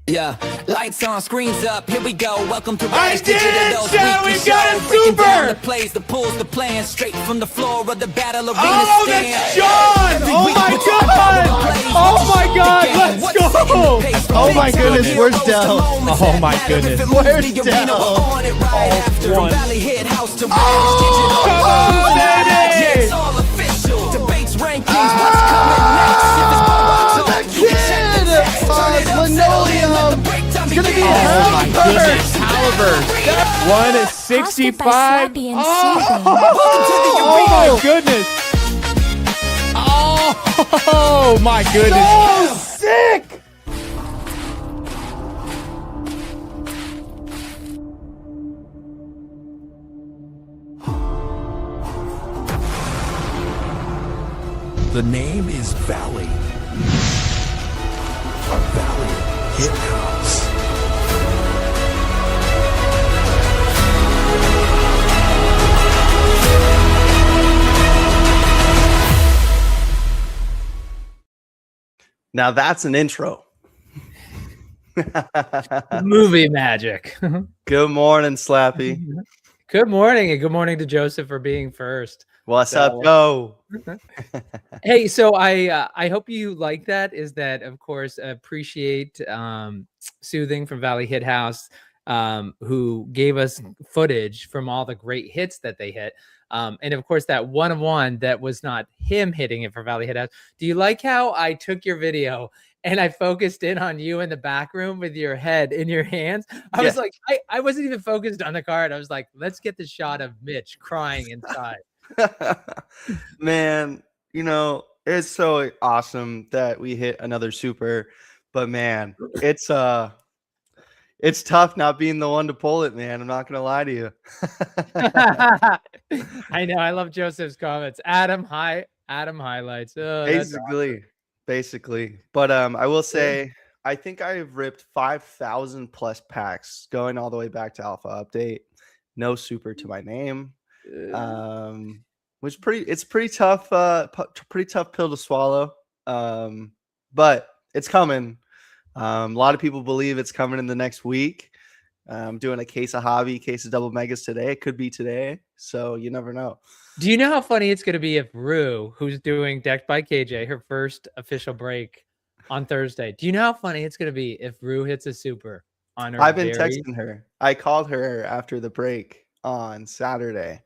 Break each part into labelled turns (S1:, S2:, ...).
S1: Yeah, lights on, screens up, here we go. Welcome to
S2: I
S1: Radish
S2: did it,
S1: Dijital.
S2: Joe, we got a
S1: Breaking down
S2: super!
S1: the plays, the pulls, the plans, straight from the floor of the battle arena.
S2: Oh, that's John! Oh my god! Oh my god, let's go!
S3: Oh my goodness, where's Dell?
S2: Oh my goodness.
S3: Where's Dell?
S2: Oh, one.
S1: Oh,
S2: come on, Daddy!
S1: It's all official. Debates, rankings, what's coming next? If it's BoBA talk,
S3: The kid! Linoleum! It's gonna be
S2: Oh my goodness,
S3: Caliber!
S2: 165.
S4: Slappy and
S2: Oh my goodness. Oh my goodness.
S3: So sick!
S5: The name is Valley. A Valley hit house.
S3: Now that's an intro.
S6: Movie magic.
S3: Good morning, Slappy.
S6: Good morning, and good morning to Joseph for being first.
S3: What's up, Joe?
S6: Hey, so I hope you like that. Is that, of course, appreciate Soothing from Valley Hit House, who gave us footage from all the great hits that they hit. And of course, that one that was not him hitting it for Valley Hit House. Do you like how I took your video and I focused in on you in the back room with your head in your hands? I was like, I wasn't even focused on the card. I was like, let's get the shot of Mitch crying inside.
S3: Man, you know, it's so awesome that we hit another super, but man, it's tough not being the one to pull it, man. I'm not gonna lie to you.
S6: I know. I love Joseph's comments. Adam highlights. Oh, that's awesome.
S3: Basically. But I will say, I think I've ripped 5,000 plus packs going all the way back to Alpha Update. No super to my name. Which it's pretty tough, pretty tough pill to swallow. But it's coming. A lot of people believe it's coming in the next week. I'm doing a case of hobby, case of double megas today. It could be today, so you never know.
S6: Do you know how funny it's going to be if Rue, who's doing Decked by KJ, her first official break on Thursday? Do you know how funny it's going to be if Rue hits a super on her?
S3: I've been texting her. I called her after the break on Saturday,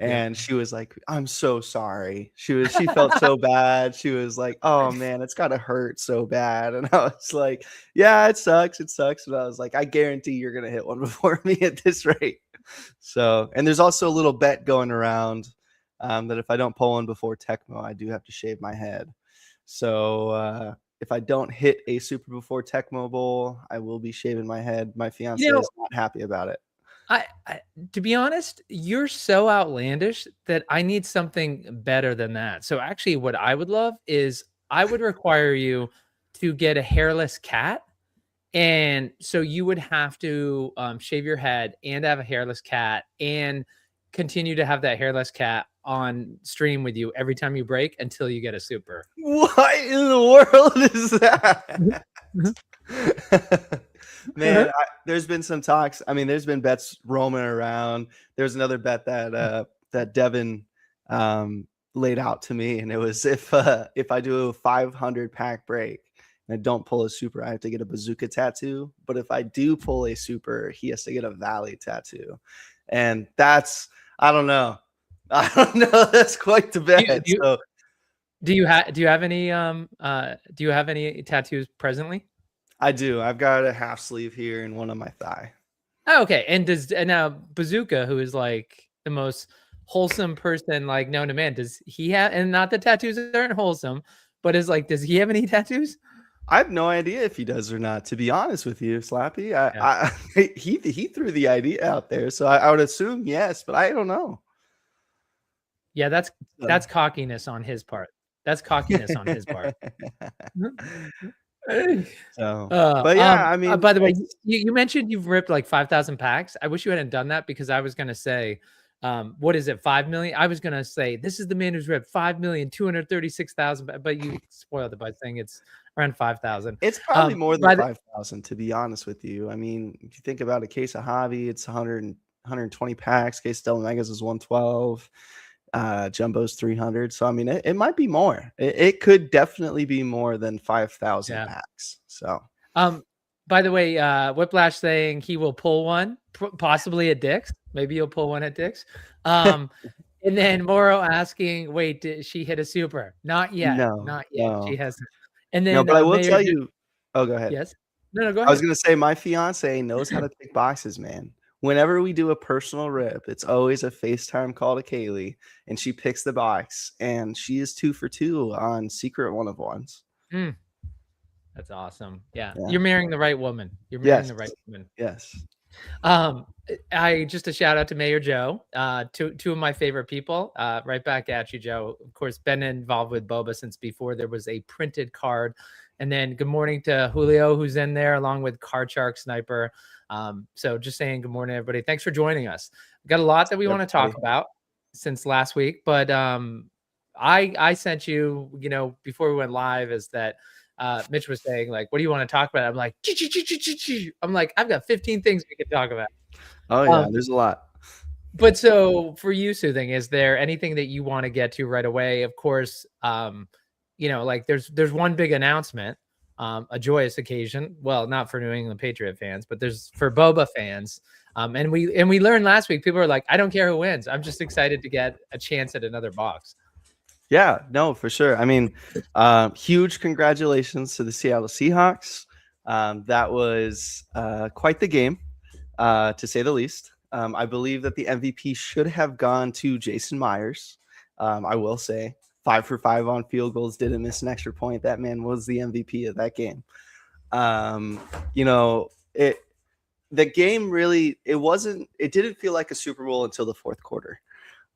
S3: and she was like, "I'm so sorry." She felt so bad. She was like, "Oh man, it's gotta hurt so bad." And I was like, "Yeah, it sucks. It sucks." And I was like, "I guarantee you're gonna hit one before me at this rate." So, and there's also a little bet going around that if I don't pull one before Tecmo, I do have to shave my head. So if I don't hit a super before Tecmo Bowl, I will be shaving my head. My fiance is not happy about it.
S6: I, to be honest, you're so outlandish that I need something better than that. So actually, what I would love is I would require you to get a hairless cat. And so you would have to shave your head and have a hairless cat and continue to have that hairless cat on stream with you every time you break until you get a super.
S3: What in the world is that? Man, there's been some talks. I mean, there's been bets roaming around. There's another bet that that Devin laid out to me, and it was if I do a 500 pack break and I don't pull a super, I have to get a bazooka tattoo. But if I do pull a super, he has to get a Valley tattoo, and that's I don't know. That's quite the bet.
S6: Do you have any tattoos presently?
S3: I do. I've got a half sleeve here and one on my thigh.
S6: Oh, okay. And now Bazooka, who is like the most wholesome person like known to man, does he have? And not that tattoos aren't wholesome, but is like, does he have any tattoos?
S3: I have no idea if he does or not. To be honest with you, Slappy, he threw the idea out there, so I would assume yes, but I don't know.
S6: Yeah, that's cockiness on his part. That's cockiness on his part.
S3: So, but yeah, I mean,
S6: by the way, you mentioned you've ripped like 5,000 packs. I wish you hadn't done that because I was going to say What is it? 5 million? I was gonna say this is the man who's ripped 5,236,000, but you spoiled it by saying it's around 5,000.
S3: It's probably more
S6: by
S3: than
S6: the-
S3: 5,000, to be honest with you. I mean, if you think about a case of hobby, it's 120 packs. Case of Del Megas is 112. Jumbo's 300. So I mean, it might be more. It could definitely be more than 5,000
S6: Yeah.
S3: packs. So
S6: By the way, Whiplash saying he will pull one, possibly at Dick's. Maybe you'll pull one at Dick's. And then Moro asking, wait, did she hit a super? Not yet.
S3: No,
S6: Not yet.
S3: no.
S6: She hasn't. And then
S3: no, but I will
S6: Mayor
S3: tell
S6: Ju-
S3: you. Oh, go ahead.
S6: Yes. No, go
S3: I was
S6: ahead.
S3: gonna say my fiance knows how to pick boxes, man. Whenever we do a personal rip, it's always a FaceTime call to Kaylee, and she picks the box, and she is 2 for 2 on secret one of ones.
S6: That's awesome. Yeah.
S3: Yeah.
S6: You're marrying the right woman. You're marrying
S3: Yes.
S6: the right woman.
S3: Yes.
S6: I just a shout out to Mayor Joe, two of my favorite people. Right back at you, Joe. Of course, been involved with BoBA since before there was a printed card. And then good morning to Julio, who's in there, along with Card Shark Sniper. So just saying good morning, everybody. Thanks for joining us. We've got a lot that we want to talk about since last week, but I sent you, before we went live, is that Mitch was saying, like, what do you want to talk about? I'm like, I've got 15 things we can talk about.
S3: Oh yeah, there's a lot.
S6: But so for you, Soothing, is there anything that you want to get to right away? Of course, like there's one big announcement, a joyous occasion. Well, not for New England Patriot fans, but there's for BoBA fans. And we learned last week, people are like, I don't care who wins. I'm just excited to get a chance at another box.
S3: Yeah, no, for sure. I mean, huge congratulations to the Seattle Seahawks. That was quite the game, to say the least. I believe that the MVP should have gone to Jason Myers. I will say 5 for 5 on field goals, didn't miss an extra point. That man was the MVP of that game. The game really, it didn't feel like a Super Bowl until the fourth quarter.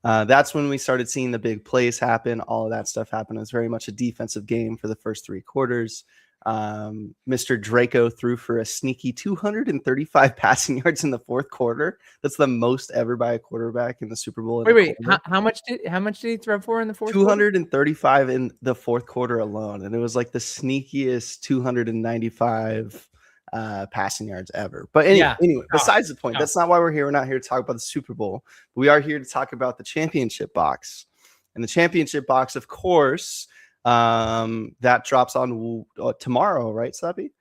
S3: That's when we started seeing the big plays happen. All of that stuff happened. It was very much a defensive game for the first 3 quarters. Mr. Draco threw for a sneaky 235 passing yards in the fourth quarter. That's the most ever by a quarterback in the Super Bowl.
S6: Wait, how much did he throw for in the fourth?
S3: 235 in the fourth quarter alone, and it was like the sneakiest 295 passing yards ever. But anyway, besides the point, that's not why we're here. We're not here to talk about the Super Bowl. We are here to talk about the championship box. And the championship box, of course, that drops on tomorrow, right, Slappy?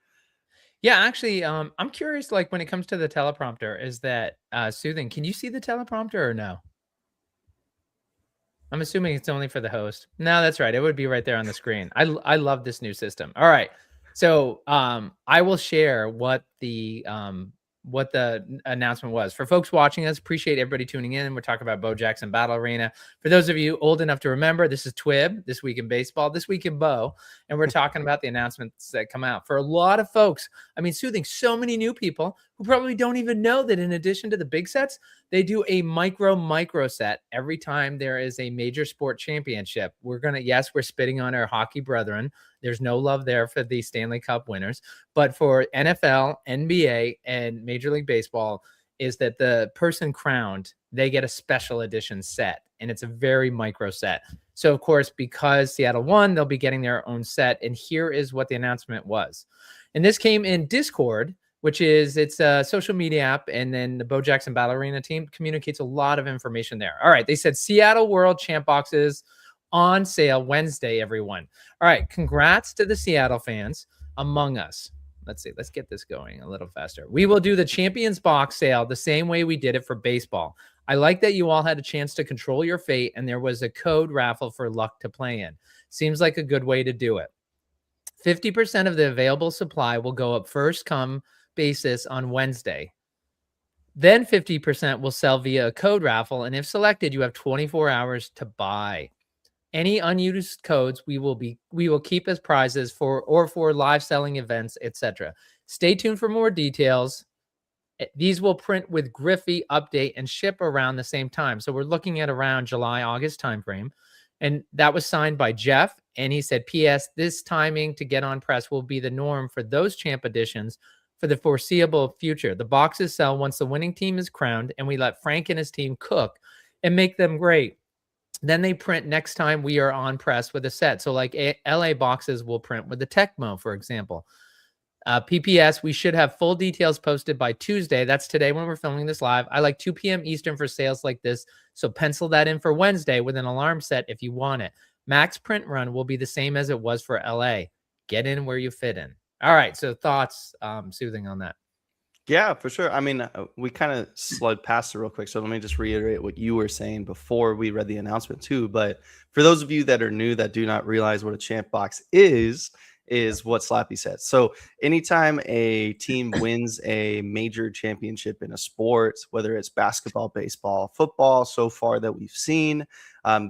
S6: Yeah, actually, I'm curious, like when it comes to the teleprompter, is that Soothing, can you see the teleprompter or no? I'm assuming it's only for the host. No, that's right. It would be right there on the screen. I love this new system. All right. So I will share what the announcement was. For folks watching us, appreciate everybody tuning in. We're talking about Bo Jackson Battle Arena. For those of you old enough to remember, this is TWIB, This Week in Baseball, This Week in Bo, and we're talking about the announcements that come out. For a lot of folks, I mean, Soothing, so many new people who probably don't even know that in addition to the big sets, they do a micro set every time there is a major sport championship. We're spitting on our hockey brethren. There's no love there for the Stanley Cup winners. But for NFL, NBA, and Major League Baseball, is that the person crowned, they get a special edition set. And it's a very micro set. So, of course, because Seattle won, they'll be getting their own set. And here is what the announcement was. And this came in Discord, it's a social media app. And then the Bo Jackson Battle Arena team communicates a lot of information there. All right. They said Seattle World Champ boxes on sale Wednesday, everyone. All right. Congrats to the Seattle fans among us. Let's see. Let's get this going a little faster. We will do the Champions box sale the same way we did it for baseball. I like that you all had a chance to control your fate, and there was a code raffle for luck to play in. Seems like a good way to do it. 50% of the available supply will go up first come basis on Wednesday. Then 50% will sell via a code raffle, and if selected, you have 24 hours to buy. Any unused codes we will keep as prizes for live selling events, etc. Stay tuned for more details. These will print with Griffey, update, and ship around the same time. So we're looking at around July, August timeframe. And that was signed by Jeff. And he said, P.S. This timing to get on press will be the norm for those champ editions for the foreseeable future. The boxes sell once the winning team is crowned, and we let Frank and his team cook and make them great. Then they print next time we are on press with a set. So like LA boxes will print with the Tecmo, for example. PPS, we should have full details posted by Tuesday. That's today when we're filming this live. I like 2 p.m. Eastern for sales like this. So pencil that in for Wednesday with an alarm set if you want it. Max print run will be the same as it was for LA. Get in where you fit in. All right. So thoughts, Soothing, on that?
S3: Yeah, for sure. I mean, we kind of slid past it real quick. So let me just reiterate what you were saying before we read the announcement too. But for those of you that are new that do not realize what a champ box is what Slappy said. So anytime a team wins a major championship in a sport, whether it's basketball, baseball, football, so far that we've seen,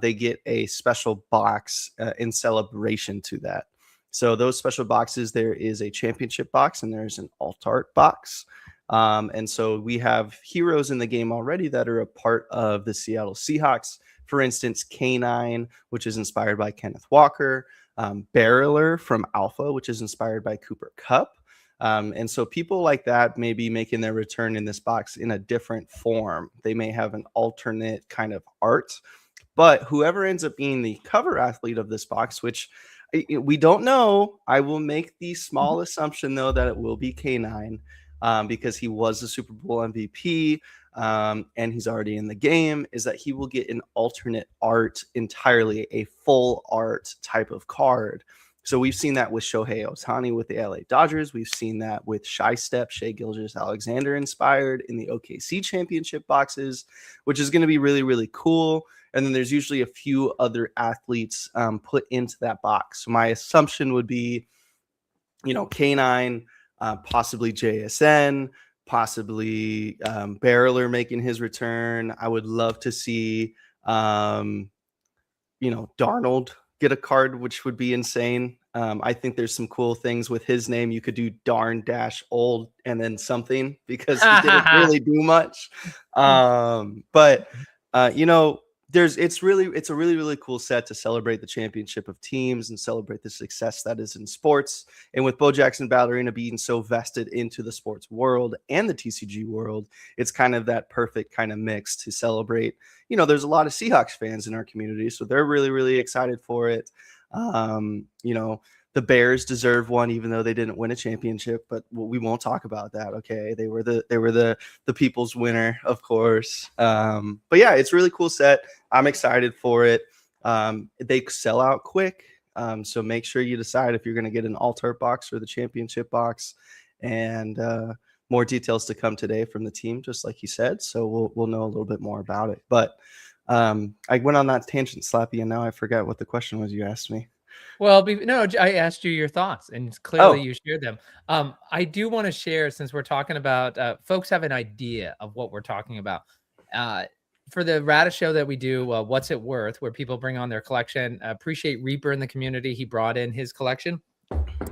S3: they get a special box in celebration to that. So those special boxes, there is a championship box and there's an alt art box. And so we have heroes in the game already that are a part of the Seattle Seahawks. For instance, K9, which is inspired by Kenneth Walker. Barreler from Alpha, which is inspired by Cooper Kupp. And so people like that may be making their return in this box in a different form. They may have an alternate kind of art. But whoever ends up being the cover athlete of this box, which we don't know, I will make the small assumption, though, that it will be K9 because he was the Super Bowl MVP and he's already in the game, is that he will get an alternate art entirely, a full art type of card. So we've seen that with Shohei Ohtani with the LA Dodgers. We've seen that with Shai Shai Gilgeous-Alexander inspired in the OKC championship boxes, which is going to be really, really cool. And then there's usually a few other athletes put into that box. So my assumption would be, K9, possibly JSN, possibly Barreler making his return. I would love to see, Darnold get a card, which would be insane. I think there's some cool things with his name. You could do darn dash old and then something because he didn't really do much. It's a really, really cool set to celebrate the championship of teams and celebrate the success that is in sports. And with Bo Jackson Ballerina being so vested into the sports world and the TCG world, it's kind of that perfect kind of mix to celebrate. There's a lot of Seahawks fans in our community, so they're really, really excited for it. The Bears deserve one, even though they didn't win a championship, but we won't talk about that. Okay. They were the people's winner, of course. But yeah, it's a really cool set. I'm excited for it. They sell out quick. So make sure you decide if you're going to get an alt-art box or the championship box, and more details to come today from the team, just like you said. So we'll know a little bit more about it, but I went on that tangent, Slappy, and now I forgot what the question was you asked me.
S6: Well, no, I asked you your thoughts, and clearly you shared them. I do want to share, since we're talking about, folks have an idea of what we're talking about. For the Radish show that we do, What's It Worth, where people bring on their collection. Appreciate Reaper in the community. He brought in his collection.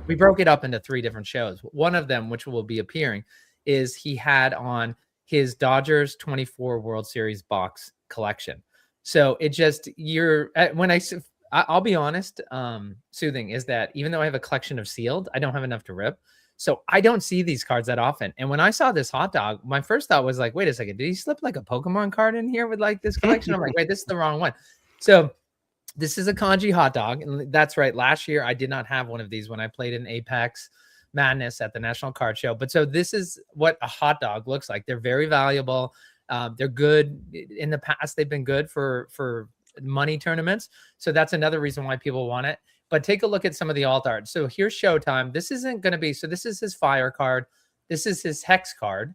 S6: We broke it up into 3 different shows. One of them, which will be appearing, is he had on his Dodgers 24 World Series box collection. So it just, I'll be honest, Soothing, is that even though I have a collection of sealed, I don't have enough to rip. So I don't see these cards that often. And when I saw this hot dog, my first thought was like, wait a second, did he slip like a Pokemon card in here with like this collection? I'm like, wait, this is the wrong one. So this is a kanji hot dog. And that's right. Last year, I did not have one of these when I played in Apex Madness at the National Card Show. But so this is what a hot dog looks like. They're very valuable. They're good. In the past, they've been good for money tournaments. So that's another reason why people want it. But take a look at some of the alt art. So here's Showtime. This isn't going to be, so this is his fire card. This is his hex card.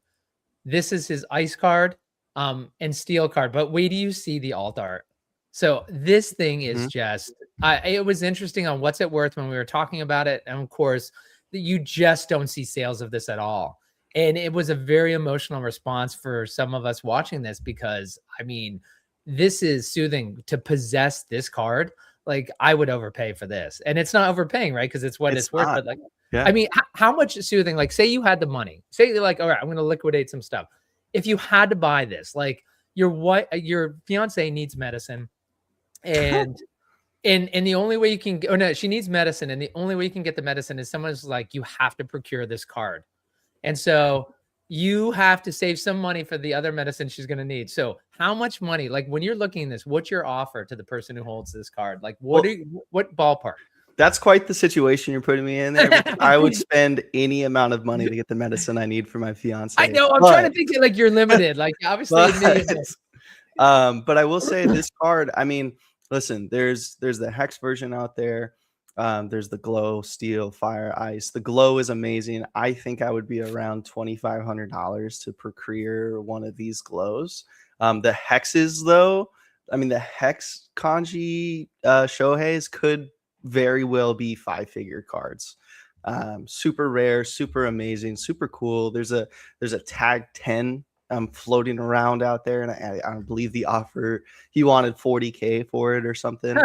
S6: This is his ice card and steel card. But wait do you see the alt art. So this thing is just, it was interesting on What's It Worth when we were talking about it. And of course, you just don't see sales of this at all. And it was a very emotional response for some of us watching this because, I mean, this is Soothing to possess this card. Like I would overpay for this, and it's not overpaying, right? Because it's what it's worth. But like, I mean, how much Soothing? Like, say you had the money. Say you're like, all right, I'm going to liquidate some stuff. If you had to buy this, like your fiance needs medicine, and the only way you can, oh no, she needs medicine, and the only way you can get the medicine is someone's like, you have to procure this card, and so you have to save some money for the other medicine she's going to need. So how much money, like when you're looking at this, what's your offer to the person who holds this card? Like what ballpark?
S3: That's quite the situation you're putting me in there. Because I would spend any amount of money to get the medicine I need for my fiance.
S6: I know. I'm trying to think of, like, you're limited. Like, obviously,
S3: but I will say this card. I mean, listen, there's the hex version out there. There's the glow, steel, fire, ice. The glow is amazing. I think I would be around $2,500 to procure one of these glows. The hexes, though, I mean, the hex kanji shoheis could very well be 5-figure cards. Super rare, super amazing, super cool. There's a tag 10 floating around out there, and I believe the offer, he wanted 40K for it or something.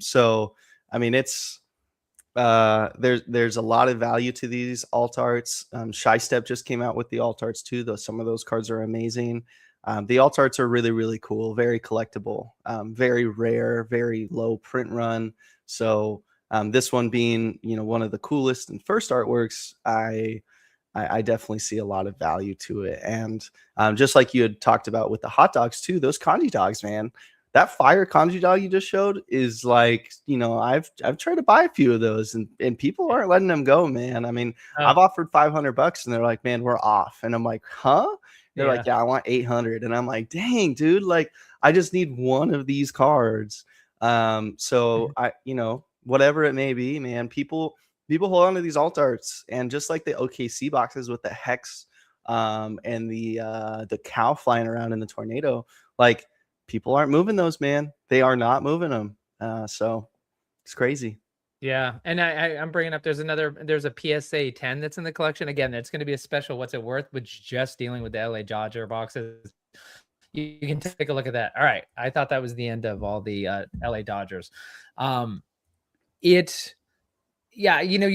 S3: So I mean, it's there's a lot of value to these alt arts. Shy Step just came out with the alt arts too, though some of those cards are amazing. The alt arts are really, really cool, very collectible, very rare, very low print run. So this one being, one of the coolest and first artworks, I definitely see a lot of value to it. And just like you had talked about with the hot dogs too, those kanji dogs, man, that fire kanji dog you just showed is like, I've tried to buy a few of those, and people aren't letting them go, man. I mean, I've offered $500 and they're like, man, we're off. And I'm like, huh? They're like, yeah, I want 800. And I'm like, dang, dude, like, I just need one of these cards. So whatever it may be, man, people hold on to these alt arts, and just like the OKC boxes with the hex and the cow flying around in the tornado, like, people aren't moving those, man. They are not moving them. So it's crazy.
S6: Yeah. And I'm bringing up, there's a PSA 10 that's in the collection. Again, it's going to be a special What's It Worth, which just dealing with the LA Dodger boxes. You can take a look at that. All right. I thought that was the end of all the LA Dodgers. You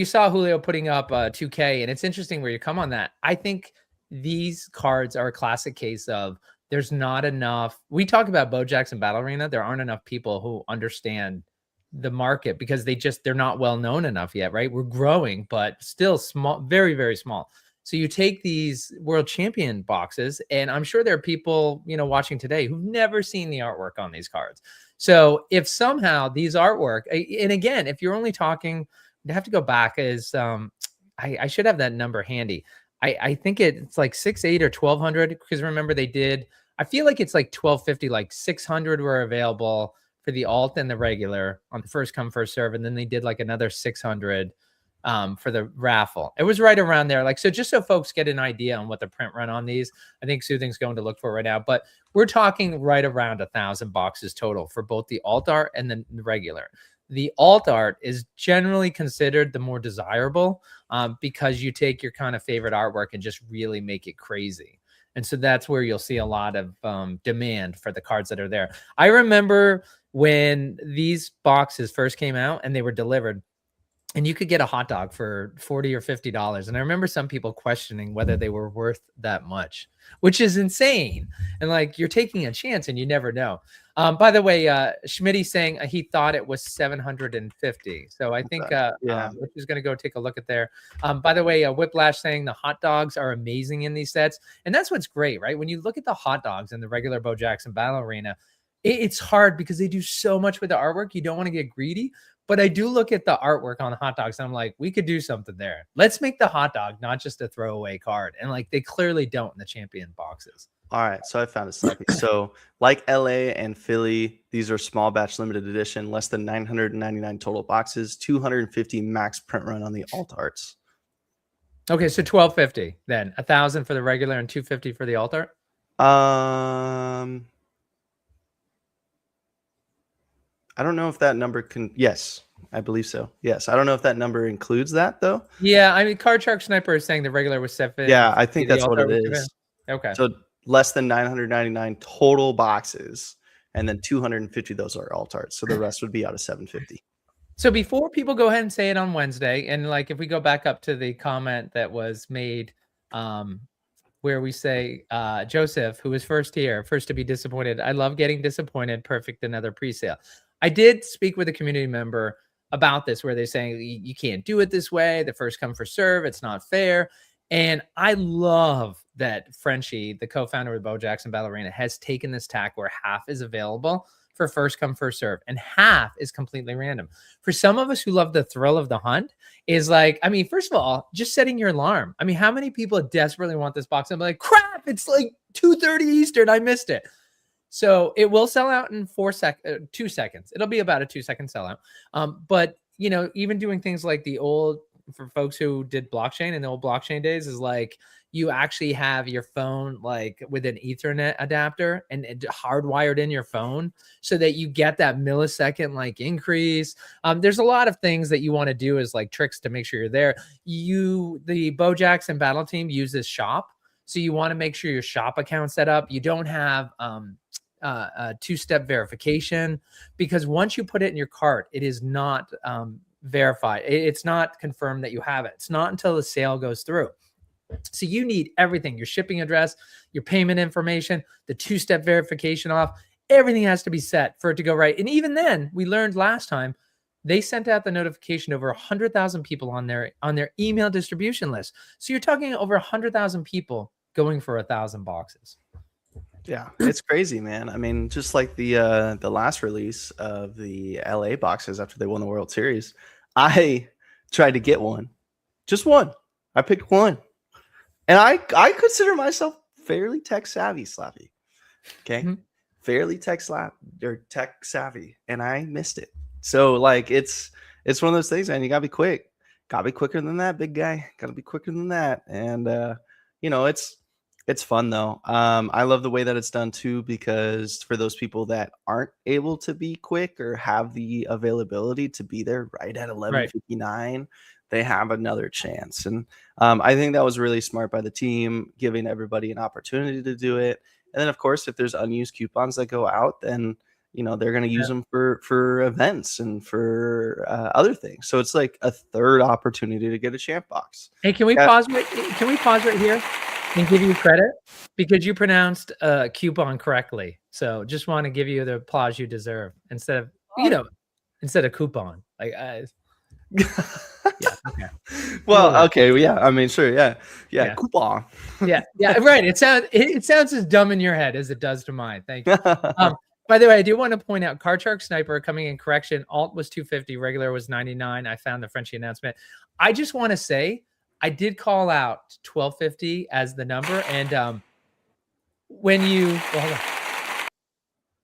S6: saw Julio putting up 2K, and it's interesting where you come on that. I think these cards are a classic case of, there's not enough. We talk about Bojack's and Battle Arena. There aren't enough people who understand the market because they're not well known enough yet, right? We're growing, but still small, very, very small. So you take these world champion boxes, and I'm sure there are people, watching today who've never seen the artwork on these cards. So if somehow these artwork, and again, if you're only talking, you have to go back, I should have that number handy. I think it's like 6,800 or 1,200, because remember I feel like it's like 1,250, like 600 were available for the alt and the regular on the first come, first serve. And then they did like another 600 for the raffle. It was right around there. Like, so just so folks get an idea on what the print run on these, I think Soothing's going to look for right now, but we're talking right around 1,000 boxes total for both the alt art and the regular. The alt art is generally considered the more desirable because you take your kind of favorite artwork and just really make it crazy. And so that's where you'll see a lot of demand for the cards that are there. I remember when these boxes first came out and they were delivered, and you could get a hot dog for $40 or $50. And I remember some people questioning whether they were worth that much, which is insane. And like, you're taking a chance and you never know. By the way, Schmitty saying he thought it was 750. So I think which is going to go take a look at there. By the way, Whiplash saying the hot dogs are amazing in these sets. And that's what's great, right? When you look at the hot dogs in the regular Bo Jackson Battle Arena, it's hard because they do so much with the artwork. You don't want to get greedy. But I do look at the artwork on the hot dogs, and I'm like, we could do something there. Let's make the hot dog not just a throwaway card. And like, they clearly don't in the champion boxes.
S3: All right, so I found it, Slappy. So like LA and Philly, these are small batch limited edition, less than 999 total boxes, 250 max print run on the alt arts.
S6: Okay, so 1,250 then, 1,000 for the regular and 250 for the alt art.
S3: I don't know if that number can. Yes, I believe so. Yes, I don't know if that number includes that though.
S6: Yeah, I mean, Card Shark Sniper is saying the regular was 750.
S3: Yeah, I think that's what it is.
S6: Okay.
S3: So less than 999 total boxes, and then 250 those are alt arts. So the rest would be out of 750.
S6: So before people go ahead and say it on Wednesday, and like if we go back up to the comment that was made, where we say Joseph, who was first to be disappointed. I love getting disappointed. Perfect, another pre-sale. I did speak with a community member about this, where they're saying you can't do it this way. The first come, first serve. It's not fair. And I love that Frenchie, the co-founder of Bo Jackson Battle Arena, has taken this tack where half is available for first come, first serve, and half is completely random. For some of us who love the thrill of the hunt, is like, I mean, first of all, just setting your alarm. I mean, how many people desperately want this box? I'm like, crap, it's like 2:30 Eastern. I missed it. So it will sell out in 2 seconds. It'll be about a 2-second sellout. But you know, even doing things like the old, for folks who did blockchain in the old blockchain days, is like you actually have your phone like with an Ethernet adapter and hardwired in your phone so that you get that millisecond like increase. There's a lot of things that you want to do as like tricks to make sure you're there. The Bo Jackson battle team uses shop. So you want to make sure your shop account set up. You don't have two-step verification, because once you put it in your cart, it is not verified. It's not confirmed that you have it. It's not until the sale goes through. So you need everything: your shipping address, your payment information, the two-step verification off. Everything has to be set for it to go right. And even then, we learned last time, they sent out the notification to over 100,000 people on their email distribution list. So you're talking over 100,000 people going for 1,000 boxes.
S3: Yeah, it's crazy, man. I mean, just like the last release of the LA boxes after they won the World Series, I tried to get one, just one. I picked one, and I consider myself fairly tech savvy, Slappy. Okay, fairly tech savvy, and I missed it. So like, it's one of those things, man. You gotta be quick. Gotta be quicker than that, big guy. Gotta be quicker than that, and you know, it's fun though. I love the way that it's done too, because for those people that aren't able to be quick or have the availability to be there right at 11:59, they have another chance. And I think that was really smart by the team, giving everybody an opportunity to do it. And then of course, if there's unused coupons that go out, then you know they're going to use them for events and for other things. So it's like a third opportunity to get a champ box.
S6: Hey, can we pause right here and give you credit, because you pronounced coupon correctly. So just want to give you the applause you deserve instead of coupon. Like, yeah, okay.
S3: Well, okay, yeah. I mean, sure, yeah. Coupon.
S6: yeah, right. It sounds as dumb in your head as it does to mine. Thank you. By the way, I do want to point out Card Shark Sniper coming in correction. Alt was 250, regular was 99. I found the Frenchie announcement. I just want to say, I did call out 1250 as the number, and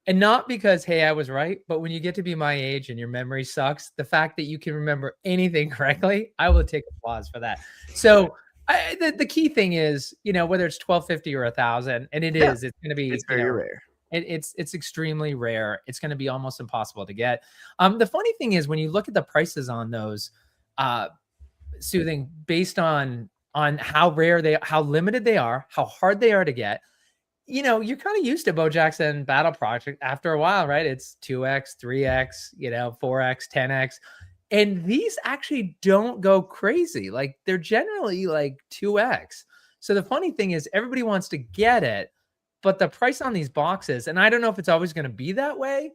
S6: and not because, hey, I was right, but when you get to be my age and your memory sucks, the fact that you can remember anything correctly, I will take applause for that. So the key thing is, you know, whether it's 1250 or 1,000, and it's going to be,
S3: it's very rare.
S6: It's extremely rare. It's going to be almost impossible to get. The funny thing is, when you look at the prices on those, Soothing, based on how rare how limited they are, how hard they are to get, you know, you're kind of used to Bo Jackson Battle Project after a while, right? It's 2x, 3x, you know, 4x, 10x. And these actually don't go crazy. Like, they're generally like 2x. So the funny thing is, everybody wants to get it, but the price on these boxes, and I don't know if it's always going to be that way,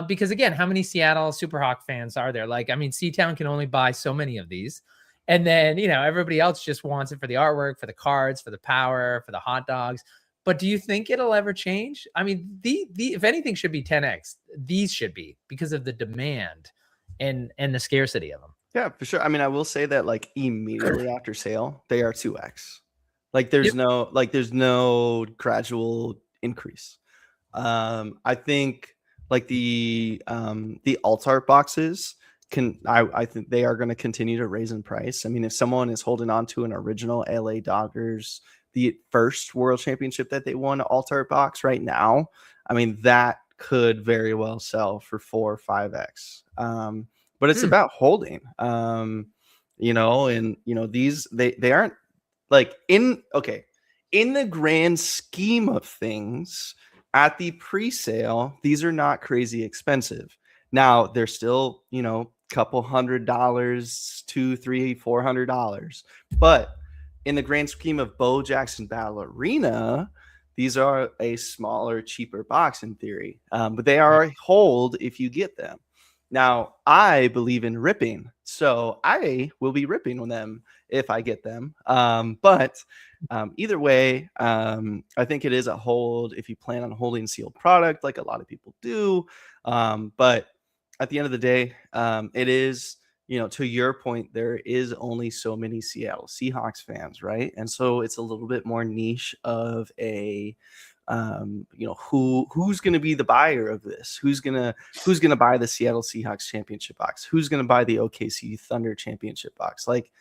S6: because again, how many Seattle Superhawk fans are there? Like, I mean, C-Town can only buy so many of these. And then, you know, everybody else just wants it for the artwork, for the cards, for the power, for the hot dogs. But do you think it'll ever change? I mean, if anything should be 10x, these should be, because of the demand and the scarcity of them.
S3: Yeah, for sure. I mean, I will say that like immediately after sale, they are 2x. Like there's no gradual increase. I think like the alt art boxes I think they are going to continue to raise in price. I mean, if someone is holding on to an original LA Dodgers, the first World Championship that they won, alt art box right now, I mean, that could very well sell for 4 or 5x. But it's about holding, you know, and you know, these they aren't like in the grand scheme of things at the pre-sale, these are not crazy expensive. Now they're still, you know, couple $100, $200, $300, $400, but in the grand scheme of Bo Jackson Battle Arena, these are a smaller, cheaper box in theory, but they are a hold if you get them. Now, I believe in ripping, so I will be ripping with them if I get them. But either way, I think it is a hold if you plan on holding sealed product, like a lot of people do. But at the end of the day, it is, to your point, there is only so many Seattle Seahawks fans, right? And so it's a little bit more niche of a who's going to be the buyer of this, who's going to buy the Seattle Seahawks championship box, who's going to buy the OKC Thunder championship box. Like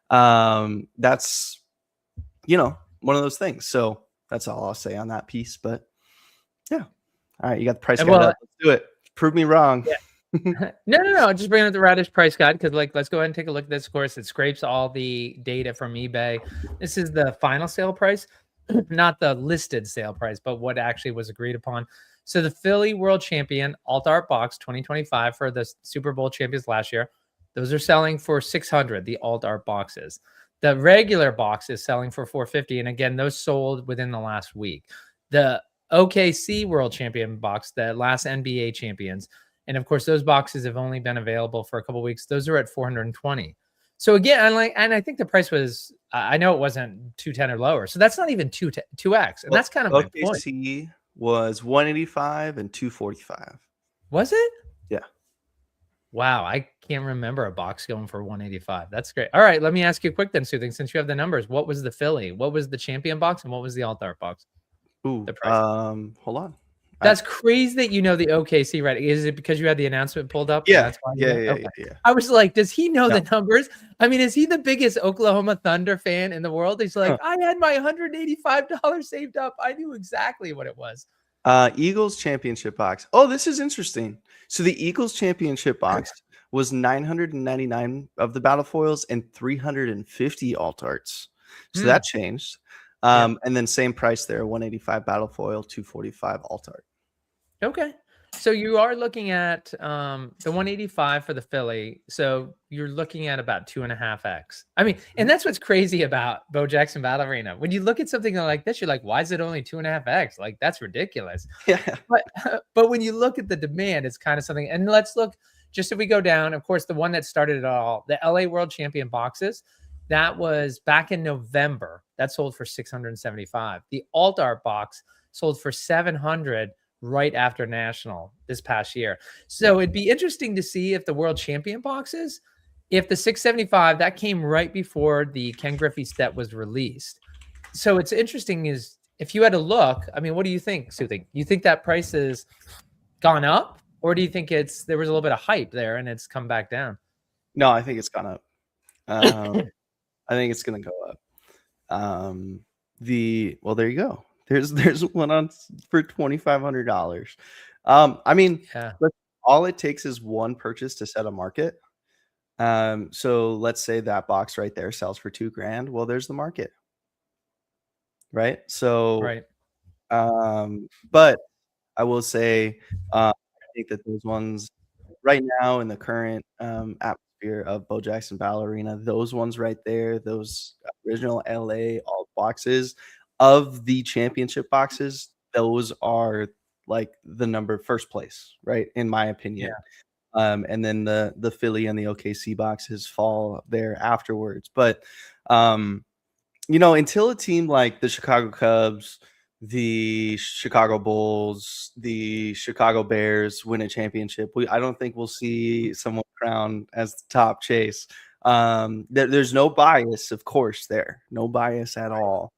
S3: that's one of those things. So that's all I'll say on that piece. But yeah, all right, you got the price guide up. Let's do it. Prove me wrong.
S6: Yeah. No. Just bring up the Radish price guide because, let's go ahead and take a look at this. Of course, it scrapes all the data from eBay. This is the final sale price, not the listed sale price, but what actually was agreed upon. So the Philly World Champion Alt Art Box 2025 for the Super Bowl champions last year, those are selling for $600. The Alt Art boxes. The regular box is selling for $450, and again, those sold within the last week. The OKC World Champion box, the last NBA champions. And of course, those boxes have only been available for a couple of weeks. Those are at $420. So again, and I think the price was, I know it wasn't 210 or lower. So that's not even 2x. And that's kind of my point.
S3: OKC was 185 and 245.
S6: Was it?
S3: Yeah.
S6: Wow. I can't remember a box going for 185. That's great. All right. Let me ask you quick then, Soothing, since you have the numbers. What was the Philly? What was the champion box? And what was the Alt Art box?
S3: Ooh,
S6: the price.
S3: Hold on.
S6: That's crazy that you know the OKC, right? Is it because you had the announcement pulled up?
S3: Yeah.
S6: That's why
S3: Yeah.
S6: I was like, does he know the numbers? I mean, is he the biggest Oklahoma Thunder fan in the world? He's like, I had my $185 saved up. I knew exactly what it was.
S3: Eagles championship box. Oh, this is interesting. So the Eagles championship box was 999 of the battle foils and 350 alt arts. So that changed. And then same price there, 185 battle foil, 245 alt art.
S6: Okay. So you are looking at the 185 for the Philly. So you're looking at about 2.5x. I mean, and that's what's crazy about Bo Jackson Battle Arena. When you look at something like this, you're like, why is it only 2.5x? Like, that's ridiculous.
S3: Yeah.
S6: But when you look at the demand, it's kind of something. And let's look, just if we go down, of course, the one that started it all, the LA World Champion boxes, that was back in November. That sold for $675. The Alt Art box sold for $700 right after National this past year. So it'd be interesting to see if the World Champion boxes, if the $675, that came right before the Ken Griffey set was released. So it's interesting is if you had to look, I mean, what do you think, Soothing? You think that price has gone up, or do you think there was a little bit of hype there and it's come back down?
S3: No, I think it's gone up. I think it's going to go up. Well, there you go. There's one on for $2,500. I mean, all it takes is one purchase to set a market. So let's say that box right there sells for $2,000. Well, there's the market, right? So, but I will say, I think that those ones right now in the current atmosphere of Bo Jackson Battle Arena, those ones right there, those original LA alt boxes of the championship boxes, those are like the first place, right? In my opinion. And then the Philly and the OKC boxes fall there afterwards. But until a team like the Chicago Cubs, the Chicago Bulls, the Chicago Bears win a championship, I don't think we'll see someone crowned as the top chase. There's no bias, of course, there. No bias at all.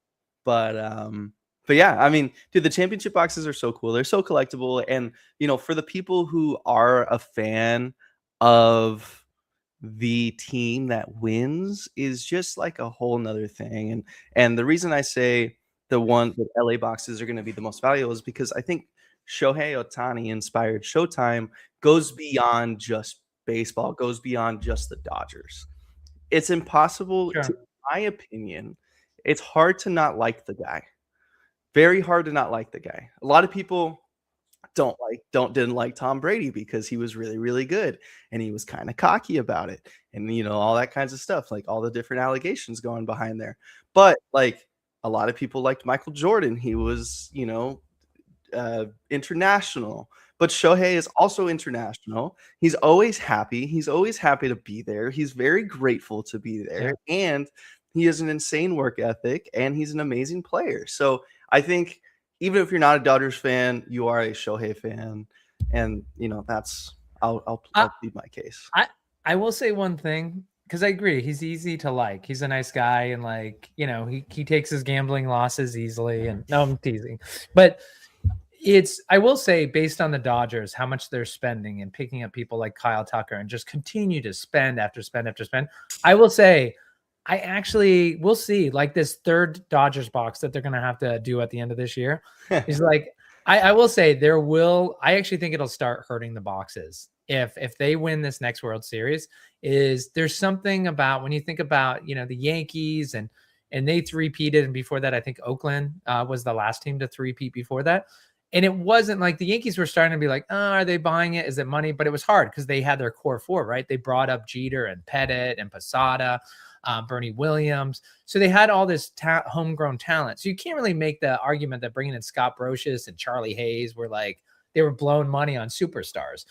S3: But yeah, I mean, dude, the championship boxes are so cool. They're so collectible. And, for the people who are a fan of the team that wins is just like a whole nother thing. And the reason I say the LA boxes are going to be the most valuable is because I think Shohei Ohtani inspired Showtime goes beyond just baseball, goes beyond just the Dodgers. It's impossible, in my opinion, it's hard to not like the guy. Very hard to not like the guy. A lot of people didn't like Tom Brady because he was really, really good and he was kind of cocky about it. And all that kinds of stuff, like all the different allegations going behind there. But like a lot of people liked Michael Jordan. He was, international. but Shohei is also international. He's always happy. He's always happy to be there. He's very grateful to be there, and he has an insane work ethic, and he's an amazing player. So I think even if you're not a Dodgers fan, you are a Shohei fan, and that's I'll plead my case.
S6: I will say one thing, because I agree, he's easy to like. He's a nice guy, and like, he takes his gambling losses easily. And no, I'm teasing, but I will say, based on the Dodgers, how much they're spending and picking up people like Kyle Tucker and just continue to spend after spend after spend. I will say, we'll see, like this third Dodgers box that they're going to have to do at the end of this year is like, I will say I actually think it'll start hurting the boxes. If they win this next World Series, there's something about when you think about, the Yankees and they three-peated, and before that, I think Oakland was the last team to three-peat before that. And it wasn't like the Yankees were starting to be like, oh, are they buying it? Is it money? But it was hard because they had their core four, right? They brought up Jeter and Pettit and Posada, Bernie Williams. So they had all this homegrown talent. So you can't really make the argument that bringing in Scott Brocious and Charlie Hayes were like, they were blowing money on superstars.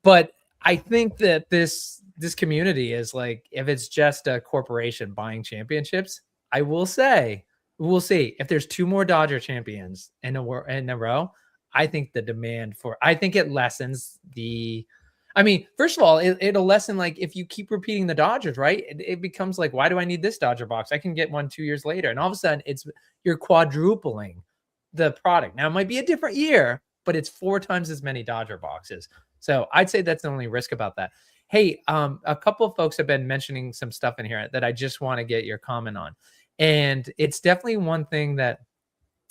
S6: But I think that this community is like, if it's just a corporation buying championships, I will say, we'll see if there's two more Dodger champions in a row. I think it lessens first of all, it'll lessen, like, if you keep repeating the Dodgers, right? It becomes like, why do I need this Dodger box? I can get one 2 years later. And all of a sudden you're quadrupling the product. Now it might be a different year, but it's 4 times as many Dodger boxes. So I'd say that's the only risk about that. Hey, a couple of folks have been mentioning some stuff in here that I just want to get your comment on. And it's definitely one thing that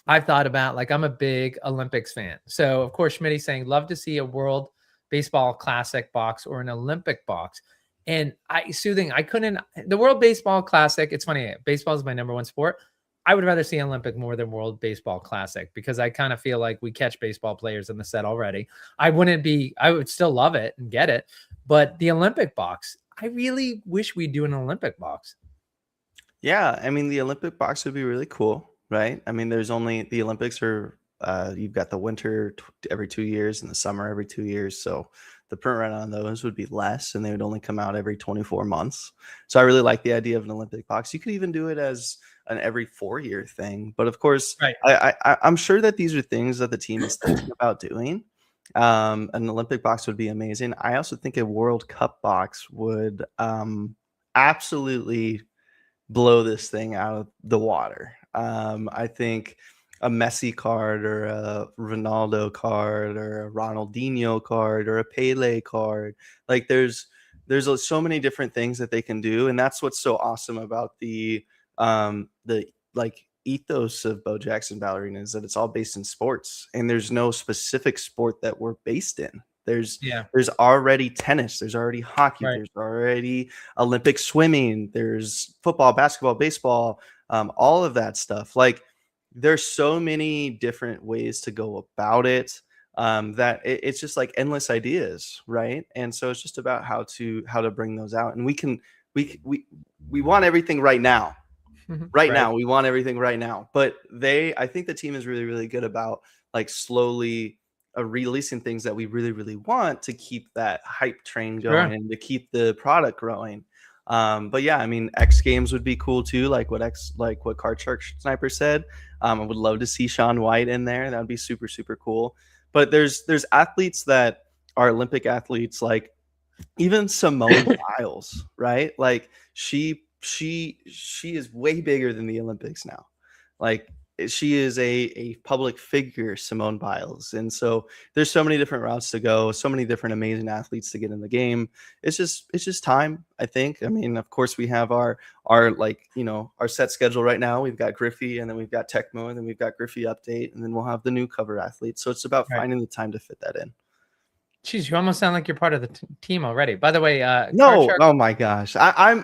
S6: I've thought about. Like, I'm a big Olympics fan. So of course, Schmitty's saying, love to see a World Baseball Classic box or an Olympic box. And the World Baseball Classic, it's funny, baseball is my number one sport. I would rather see Olympic more than World Baseball Classic, because I kind of feel like we catch baseball players in the set already. I would still love it and get it. But the Olympic box, I really wish we'd do an Olympic box.
S3: Yeah, I mean, the Olympic box would be really cool, right? I mean, the Olympics are, you've got the winter every 2 years and the summer every 2 years. So the print run on those would be less, and they would only come out every 24 months. So I really like the idea of an Olympic box. You could even do it as an every 4-year thing. But of course, right. I'm sure that these are things that the team is thinking about doing. An Olympic box would be amazing. I also think a World Cup box would absolutely blow this thing out of the water. I think a Messi card or a Ronaldo card or a Ronaldinho card or a Pele card, like there's so many different things that they can do, and that's what's so awesome about the like ethos of Bo Jackson Ballerina, is that it's all based in sports, and there's no specific sport that we're based in. There's already tennis, there's already hockey, right. There's already Olympic swimming, there's football, basketball, baseball, all of that stuff. Like, there's so many different ways to go about it, that it's just like endless ideas, right? And so it's just about how to bring those out. And we want everything right now. Right now, we want everything right now. But I think the team is really, really good about like slowly releasing things that we really, really want to keep that hype train going and to keep the product growing. But yeah, I mean, X Games would be cool too, like what Card Shark Sniper said. I would love to see Shaun White in there. That would be super, super cool. But there's athletes that are Olympic athletes, like even Simone Biles, right? Like she is way bigger than the Olympics now. Like, she is a public figure, Simone Biles. And so there's so many different routes to go, so many different amazing athletes to get in the game. It's just time, I think. I mean, of course, we have our set schedule right now. We've got Griffey, and then we've got Tecmo, and then we've got Griffey Update, and then we'll have the new cover athletes. So it's about finding the time to fit that in.
S6: Jeez, you almost sound like you're part of the team already. By the way,
S3: no, oh my gosh, I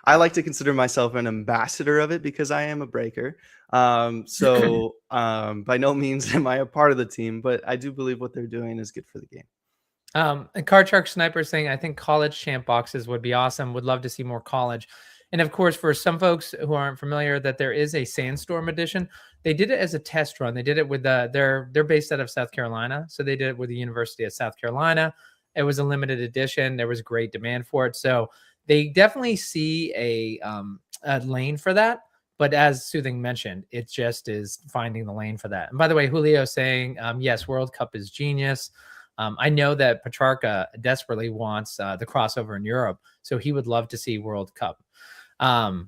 S3: like to consider myself an ambassador of it because I am a breaker. So by no means am I a part of the team, but I do believe what they're doing is good for the game.
S6: And Card Shark Sniper saying, I think college champ boxes would be awesome. Would love to see more college. And of course, for some folks who aren't familiar, that there is a Sandstorm edition. They did it as a test run. They did it with they're based out of South Carolina, so they did it with the University of South Carolina. It was a limited edition. There was great demand for it, so they definitely see a lane for that. But as Soothing mentioned, it just is finding the lane for that. And by the way, Julio saying, yes, World Cup is genius. I know that Petrarca desperately wants the crossover in Europe, so he would love to see World Cup. All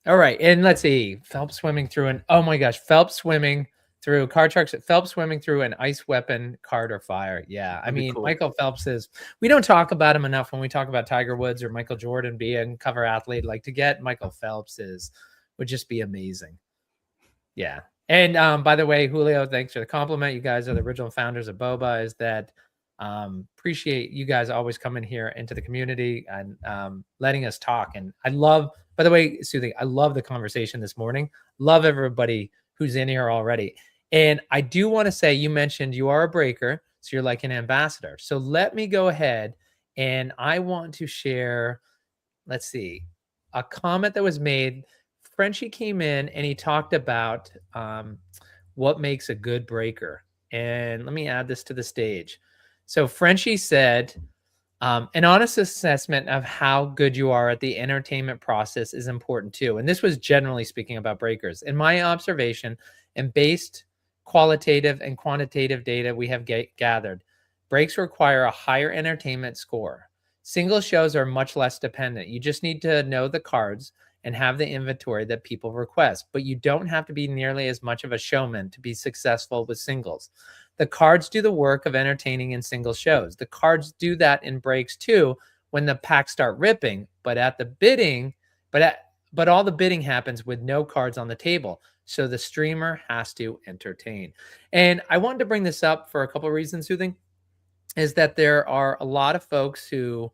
S6: right, and let's see, Phelps swimming through an, oh my gosh, Phelps swimming through card sharks, Phelps swimming through an ice weapon, card or fire. Yeah, I mean, cool. Michael Phelps is, we don't talk about him enough when we talk about Tiger Woods or Michael Jordan being cover athlete. Like, to get Michael Phelps would just be amazing. Yeah. And by the way, Julio, thanks for the compliment. You guys are the original founders of BoBA. Is that appreciate you guys always coming here into the community and letting us talk. And I love, by the way, Soothing, I love the conversation this morning. Love everybody who's in here already. And I do want to say, you mentioned you are a breaker, so you're like an ambassador. So let me go ahead and I want to share, let's see, a comment that was made. Frenchie came in and he talked about what makes a good breaker. And let me add this to the stage. So Frenchie said, an honest assessment of how good you are at the entertainment process is important too. And this was generally speaking about breakers. In my observation and based qualitative and quantitative data we have gathered, breaks require a higher entertainment score. Single shows are much less dependent. You just need to know the cards and have the inventory that people request, but you don't have to be nearly as much of a showman to be successful with singles. The cards do the work of entertaining in single shows. The cards do that in breaks too when the packs start ripping, but at the bidding, but all the bidding happens with no cards on the table. So the streamer has to entertain. And I wanted to bring this up for a couple of reasons, Soothing, is that there are a lot of folks who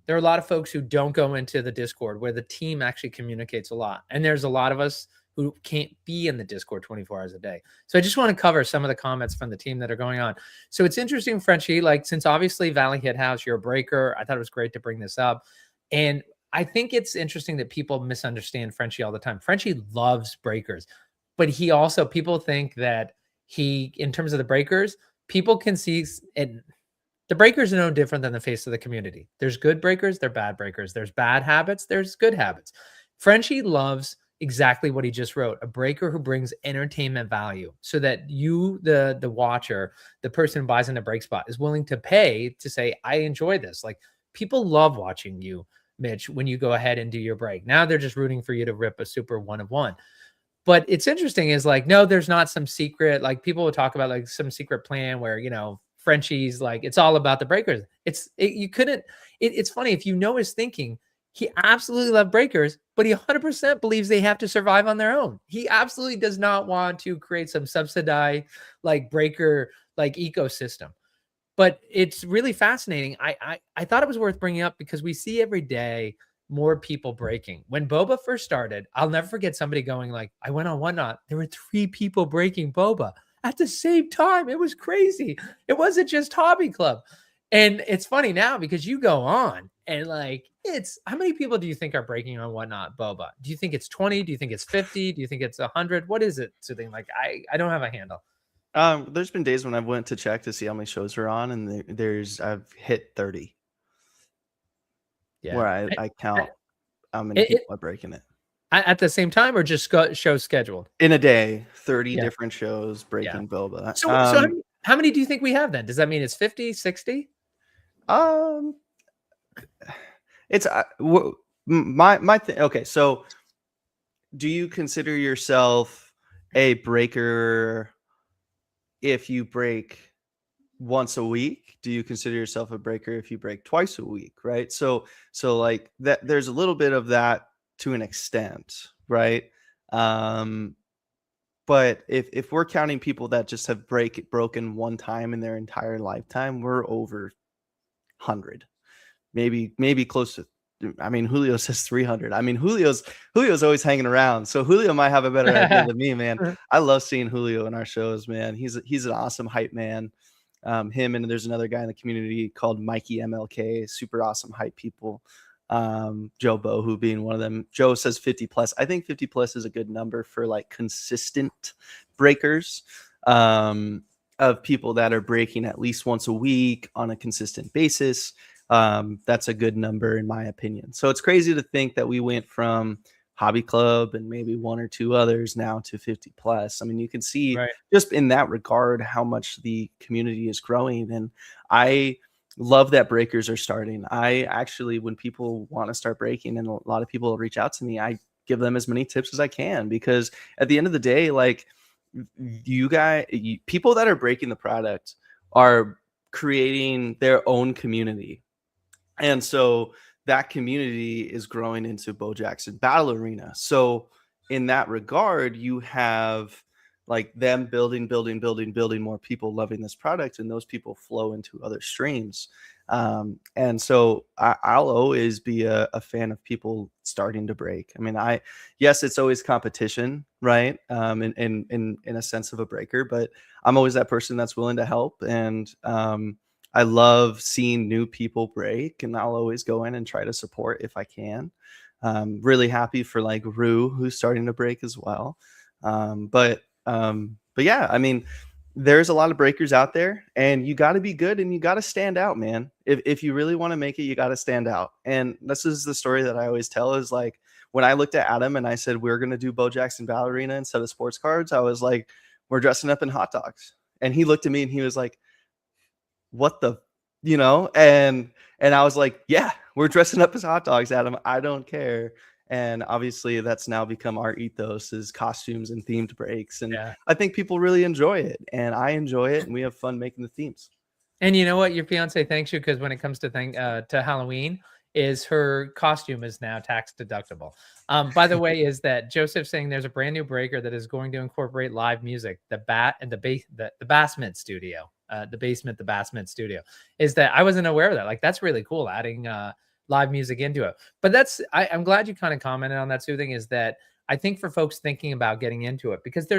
S6: don't go into the Discord where the team actually communicates a lot. And there's a lot of us who can't be in the Discord 24 hours a day. So I just want to cover some of the comments from the team that are going on. So it's interesting, Frenchie, like, since obviously Valley Hit House, you're a breaker, I thought it was great to bring this up. And I think it's interesting that people misunderstand Frenchie all the time. Frenchie loves breakers, but people think that in terms of the breakers, people can see it. The breakers are no different than the face of the community. There's good breakers, there's bad breakers. There's bad habits, there's good habits. Frenchie loves exactly what he just wrote, a breaker who brings entertainment value so that you, the watcher, the person who buys in a break spot, is willing to pay to say, I enjoy this. Like, people love watching you, Mitch, when you go ahead and do your break. Now they're just rooting for you to rip a super 1 of 1. But it's interesting is like, no, there's not some secret, like people will talk about like some secret plan where, Frenchie's like, it's all about the breakers. It's funny, if you know his thinking, he absolutely loves breakers, but he 100% believes they have to survive on their own. He absolutely does not want to create some subsidized like breaker like ecosystem. But it's really fascinating. I thought it was worth bringing up because we see every day more people breaking. When BoBA first started, I'll never forget somebody going like, I went on Whatnot, there were 3 people breaking BoBA at the same time. It was crazy. It wasn't just Hobby Club. And it's funny now because you go on and like, how many people do you think are breaking on Whatnot BoBA? Do you think it's 20? Do you think it's 50? Do you think it's 100? What is it? Something like, I don't have a handle.
S3: There's been days when I went to check to see how many shows are on, and I've hit 30. Yeah. Where I count how many people are breaking it.
S6: At the same time, or just shows scheduled?
S3: In a day, 30 different shows breaking BoBA.
S6: So how many do you think we have then? Does that mean it's 50, 60?
S3: It's my thing. Okay, so do you consider yourself a breaker if you break once a week? Do you consider yourself a breaker if you break twice a week? Right. So like that, there's a little bit of that to an extent, right? But if we're counting people that just have broken one time in their entire lifetime, we're over 100, maybe close to. I mean, Julio says 300. I mean, Julio's always hanging around, so Julio might have a better idea than me, man. I love seeing Julio in our shows, man. He's an awesome hype man. Him and there's another guy in the community called Mikey MLK, super awesome hype people. Joe Bohu being one of them. Joe says 50 plus. I think 50 plus is a good number for like consistent breakers, of people that are breaking at least once a week on a consistent basis. That's a good number in my opinion. So it's crazy to think that we went from Hobby Club and maybe one or two others now to 50 plus. I mean, you can see just in that regard how much the community is growing. And I love that breakers are starting. I actually, when people want to start breaking and a lot of people reach out to me, I give them as many tips as I can, because at the end of the day, like people that are breaking the product are creating their own community. And so that community is growing into Bo Jackson Battle Arena. So in that regard, you have like them building more people loving this product, and those people flow into other streams. And so I'll always be a fan of people starting to break. I mean, yes, it's always competition, right? In a sense of a breaker, but I'm always that person that's willing to help. And I love seeing new people break, and I'll always go in and try to support if I can. Really happy for like Rue, who's starting to break as well. But yeah, I mean, there's a lot of breakers out there, and you got to be good and you got to stand out, man. If you really want to make it, you got to stand out. And this is the story that I always tell, is like when I looked at Adam and I said, we're going to do Bo Jackson Battle Arena instead of sports cards, I was like, we're dressing up in hot dogs. And he looked at me and he was like, what the, and I was like, yeah, we're dressing up as hot dogs, Adam. I don't care. And obviously that's now become our ethos, is costumes and themed breaks. And I think people really enjoy it, and I enjoy it, and we have fun making the themes.
S6: And you know what? Your fiance thanks you, because when it comes to Halloween, is her costume is now tax deductible. By the way, is that Joseph saying there's a brand new breaker that is going to incorporate live music, the Basement Studio, the Basement Studio. Is that I wasn't aware of that. Like, that's really cool, adding live music into it. But I'm glad you kind of commented on that, Soothing, is that I think for folks thinking about getting into it, because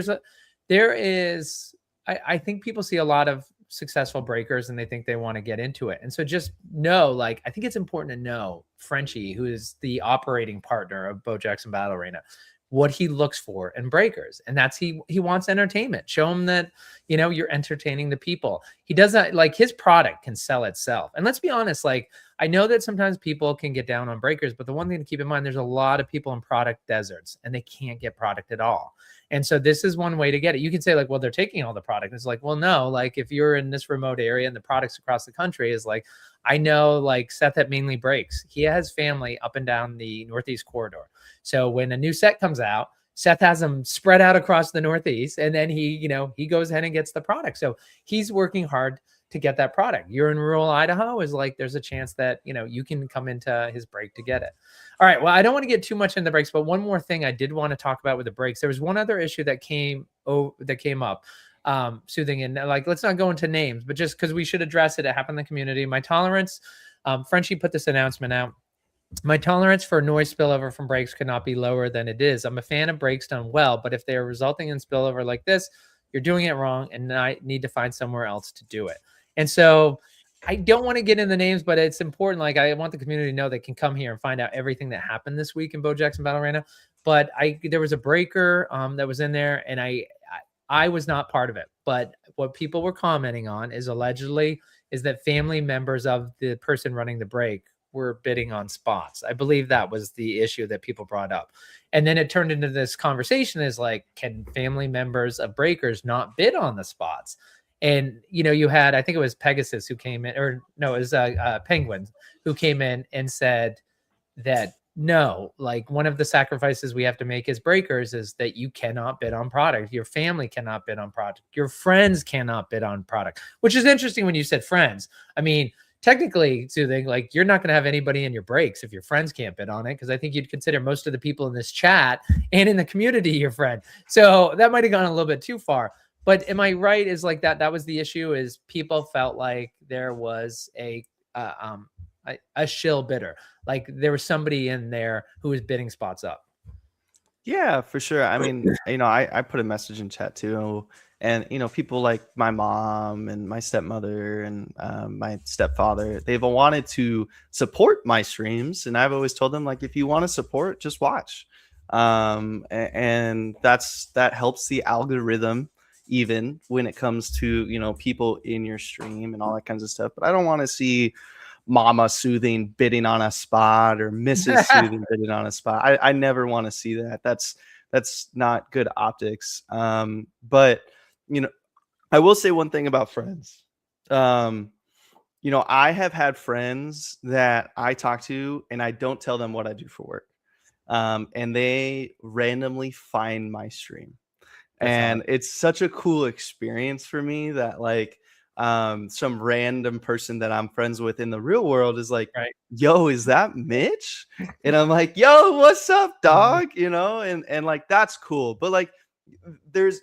S6: I think people see a lot of successful breakers and they think they want to get into it. And so just know, like, I think it's important to know Frenchie, who is the operating partner of Bo Jackson Battle Arena, what he looks for in breakers. And that's he wants entertainment. Show him that, you're entertaining the people. He doesn't, like, his product can sell itself. And let's be honest, like, I know that sometimes people can get down on breakers, but the one thing to keep in mind, there's a lot of people in product deserts and they can't get product at all. And so this is one way to get it. You can say, like, well, they're taking all the product. It's like, well, no, like, if you're in this remote area and the products across the country is like, I know, like, Seth that mainly breaks. He has family up and down the Northeast corridor. So when a new set comes out, Seth has them spread out across the Northeast, and then he goes ahead and gets the product. So he's working hard to get that product. You're in rural Idaho, is like, there's a chance that, you can come into his break to get it. All right. Well, I don't want to get too much into breaks, but one more thing I did want to talk about with the breaks. There was one other issue that came up, Soothing, and like, let's not go into names, but just because we should address it. It happened in the community. My tolerance, Frenchie put this announcement out. My tolerance for noise spillover from breaks could not be lower than it is. I'm a fan of breaks done well, but if they are resulting in spillover like this, you're doing it wrong, and I need to find somewhere else to do it. And so I don't want to get into names, but it's important. Like, I want the community to know they can come here and find out everything that happened this week in Bo Jackson Battle Arena. But there was a breaker that was in there, and I was not part of it. But what people were commenting on is that family members of the person running the break were bidding on spots. I believe that was the issue that people brought up. And then it turned into this conversation is like, can family members of breakers not bid on the spots? And, you had, I think it was Pegasus who came in, or no, it was Penguin who came in and said that, no, like, one of the sacrifices we have to make as breakers is that you cannot bid on product. Your family cannot bid on product. Your friends cannot bid on product, which is interesting when you said friends. I mean, technically, Soothing, like, you're not going to have anybody in your breaks if your friends can't bid on it, because I think you'd consider most of the people in this chat and in the community your friend. So that might have gone a little bit too far. But am I right? Is like that was the issue, is people felt like there was a shill bidder, like there was somebody in there who was bidding spots up.
S3: Yeah, for sure. I mean, I put a message in chat too, and people like my mom and my stepmother and my stepfather, they've wanted to support my streams, and I've always told them, like, if you want to support, just watch. And that helps the algorithm even when it comes to people in your stream and all that kinds of stuff. But I don't want to see Mama Soothing bidding on a spot or Mrs. Soothing bidding on a spot. I never want to see that. That's not good optics. But I will say one thing about friends. I have had friends that I talk to and I don't tell them what I do for work. And they randomly find my stream. And it's such a cool experience for me that, like, some random person that I'm friends with in the real world is like,
S6: Right.
S3: yo, is that Mitch? And I'm like, yo, what's up, dog? And like, that's cool. But like, there's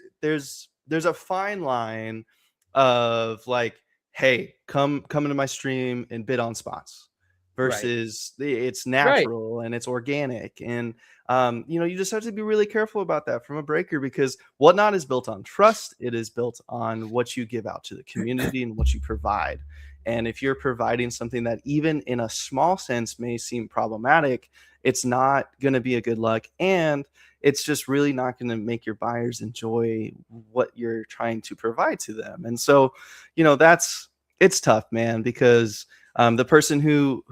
S3: a fine line of like, hey, come into my stream and bid on spots versus it's natural and it's organic. And you just have to be really careful about that from a breaker, because Whatnot is built on trust. It is built on what you give out to the community and what you provide. And if you're providing something that even in a small sense may seem problematic, it's not going to be a good luck. And it's just really not going to make your buyers enjoy what you're trying to provide to them. And so, it's tough, man, because the person who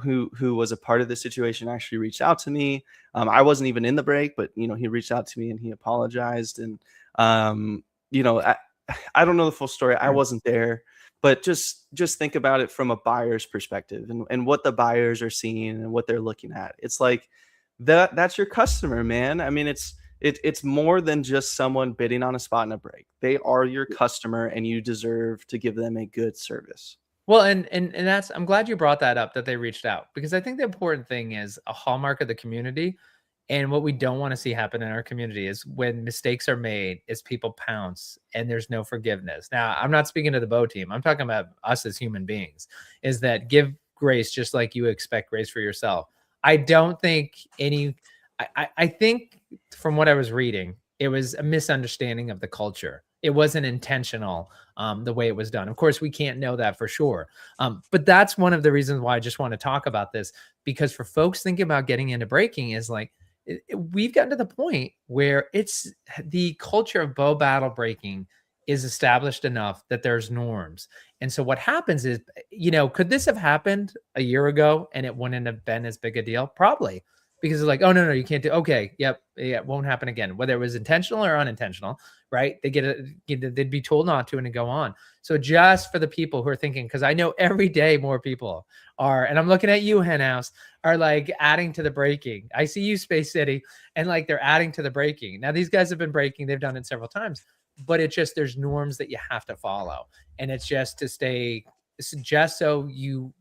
S3: was a part of the situation actually reached out to me. I wasn't even in the break, but he reached out to me and he apologized. And I don't know the full story. I wasn't there, but just think about it from a buyer's perspective and what the buyers are seeing and what they're looking at. It's like that's your customer, man. I mean, it's more than just someone bidding on a spot in a break. They are your customer, and you deserve to give them a good service.
S6: Well, and I'm glad you brought that up, that they reached out, because I think the important thing is a hallmark of the community. And what we don't want to see happen in our community is when mistakes are made, is people pounce and there's no forgiveness. Now, I'm not speaking to the BoBA team. I'm talking about us as human beings, is that give grace just like you expect grace for yourself. I don't think I think from what I was reading, it was a misunderstanding of the culture. It wasn't intentional, the way it was done. Of course, we can't know that for sure. But that's one of the reasons why I just want to talk about this, because for folks thinking about getting into breaking, is like, we've gotten to the point where it's the culture of bow battle breaking is established enough that there's norms. And so what happens is, could this have happened a year ago and it wouldn't have been as big a deal? Probably. Because it's like, oh, no, you can't do. Okay, yep, yeah, it won't happen again. Whether it was intentional or unintentional, right? They'd be told not to, and to go on. So just for the people who are thinking, because I know every day more people are, and I'm looking at you, Henhouse, are like adding to the breaking. I see you, Space City, and like they're adding to the breaking. Now these guys have been breaking; they've done it several times, but it's just there's norms that you have to follow, and it's just to stay, just so you.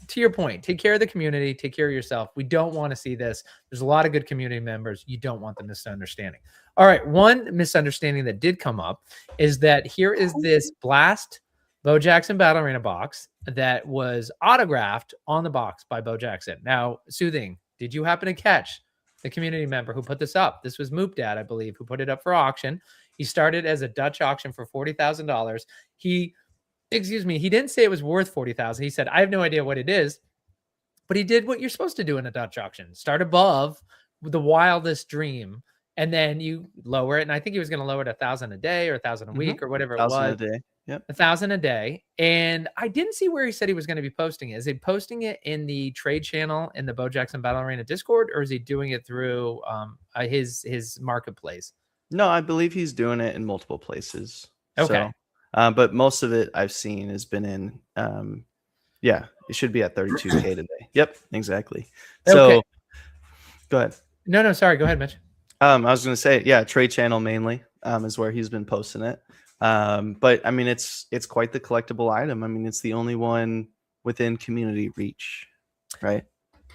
S6: To your point, take care of the community, take care of yourself. We don't want to see this. There's a lot of good community members. You don't want the misunderstanding. All right. One misunderstanding that did come up is that here is this Blast Bo Jackson Battle Arena box that was autographed on the box by Bo Jackson. Now, Soothing, did you happen to catch the community member who put this up? This was Moop Dad, I believe, who put it up for auction. He started as a Dutch auction for $40,000. He didn't say it was worth $40,000. He said, I have no idea what it is, but he did what you're supposed to do in a Dutch auction. Start above the wildest dream, and then you lower it. And I think he was going to lower it $1,000 a day or $1,000 a week or whatever it was.
S3: $1,000 a day. Yep.
S6: $1,000 a day. And I didn't see where he said he was going to be posting it. Is he posting it in the trade channel in the Bo Jackson Battle Arena Discord, or is he doing it through his marketplace?
S3: No, I believe he's doing it in multiple places.
S6: Okay.
S3: So, but most of it I've seen has been in, it should be at 32K today. Yep, exactly. So
S6: Okay.
S3: go ahead.
S6: No, sorry. Go ahead, Mitch.
S3: I was going to say, trade channel mainly is where he's been posting it. But I mean, it's quite the collectible item. I mean, it's the only one within community reach, right?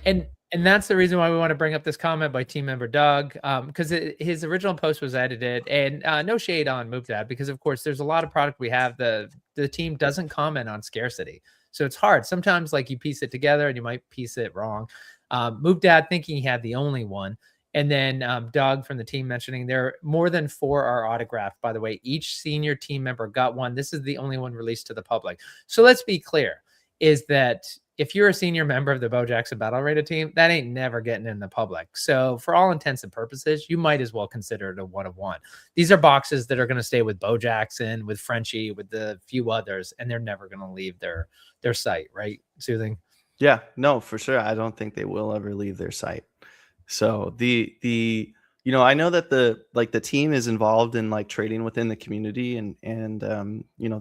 S6: And that's the reason why we want to bring up this comment by team member Doug, because his original post was edited, and no shade on Moop Dad, because of course there's a lot of product we have. The team doesn't comment on scarcity, so it's hard. Sometimes like you piece it together and you might piece it wrong. Moop Dad thinking he had the only one, And then Doug from the team mentioning there more than 4 are autographed, by the way. Each senior team member got one. This is the only one released to the public. So let's be clear, is that if you're a senior member of the Bo Jackson Battle Arena team, that ain't never getting in the public. So for all intents and purposes, you might as well consider it a 1 of 1. These are boxes that are going to stay with Bo Jackson, with Frenchie, with the few others, and they're never going to leave their site, right? Soothing?
S3: Yeah, no, for sure. I don't think they will ever leave their site. So I know that the team is involved in like trading within the community, and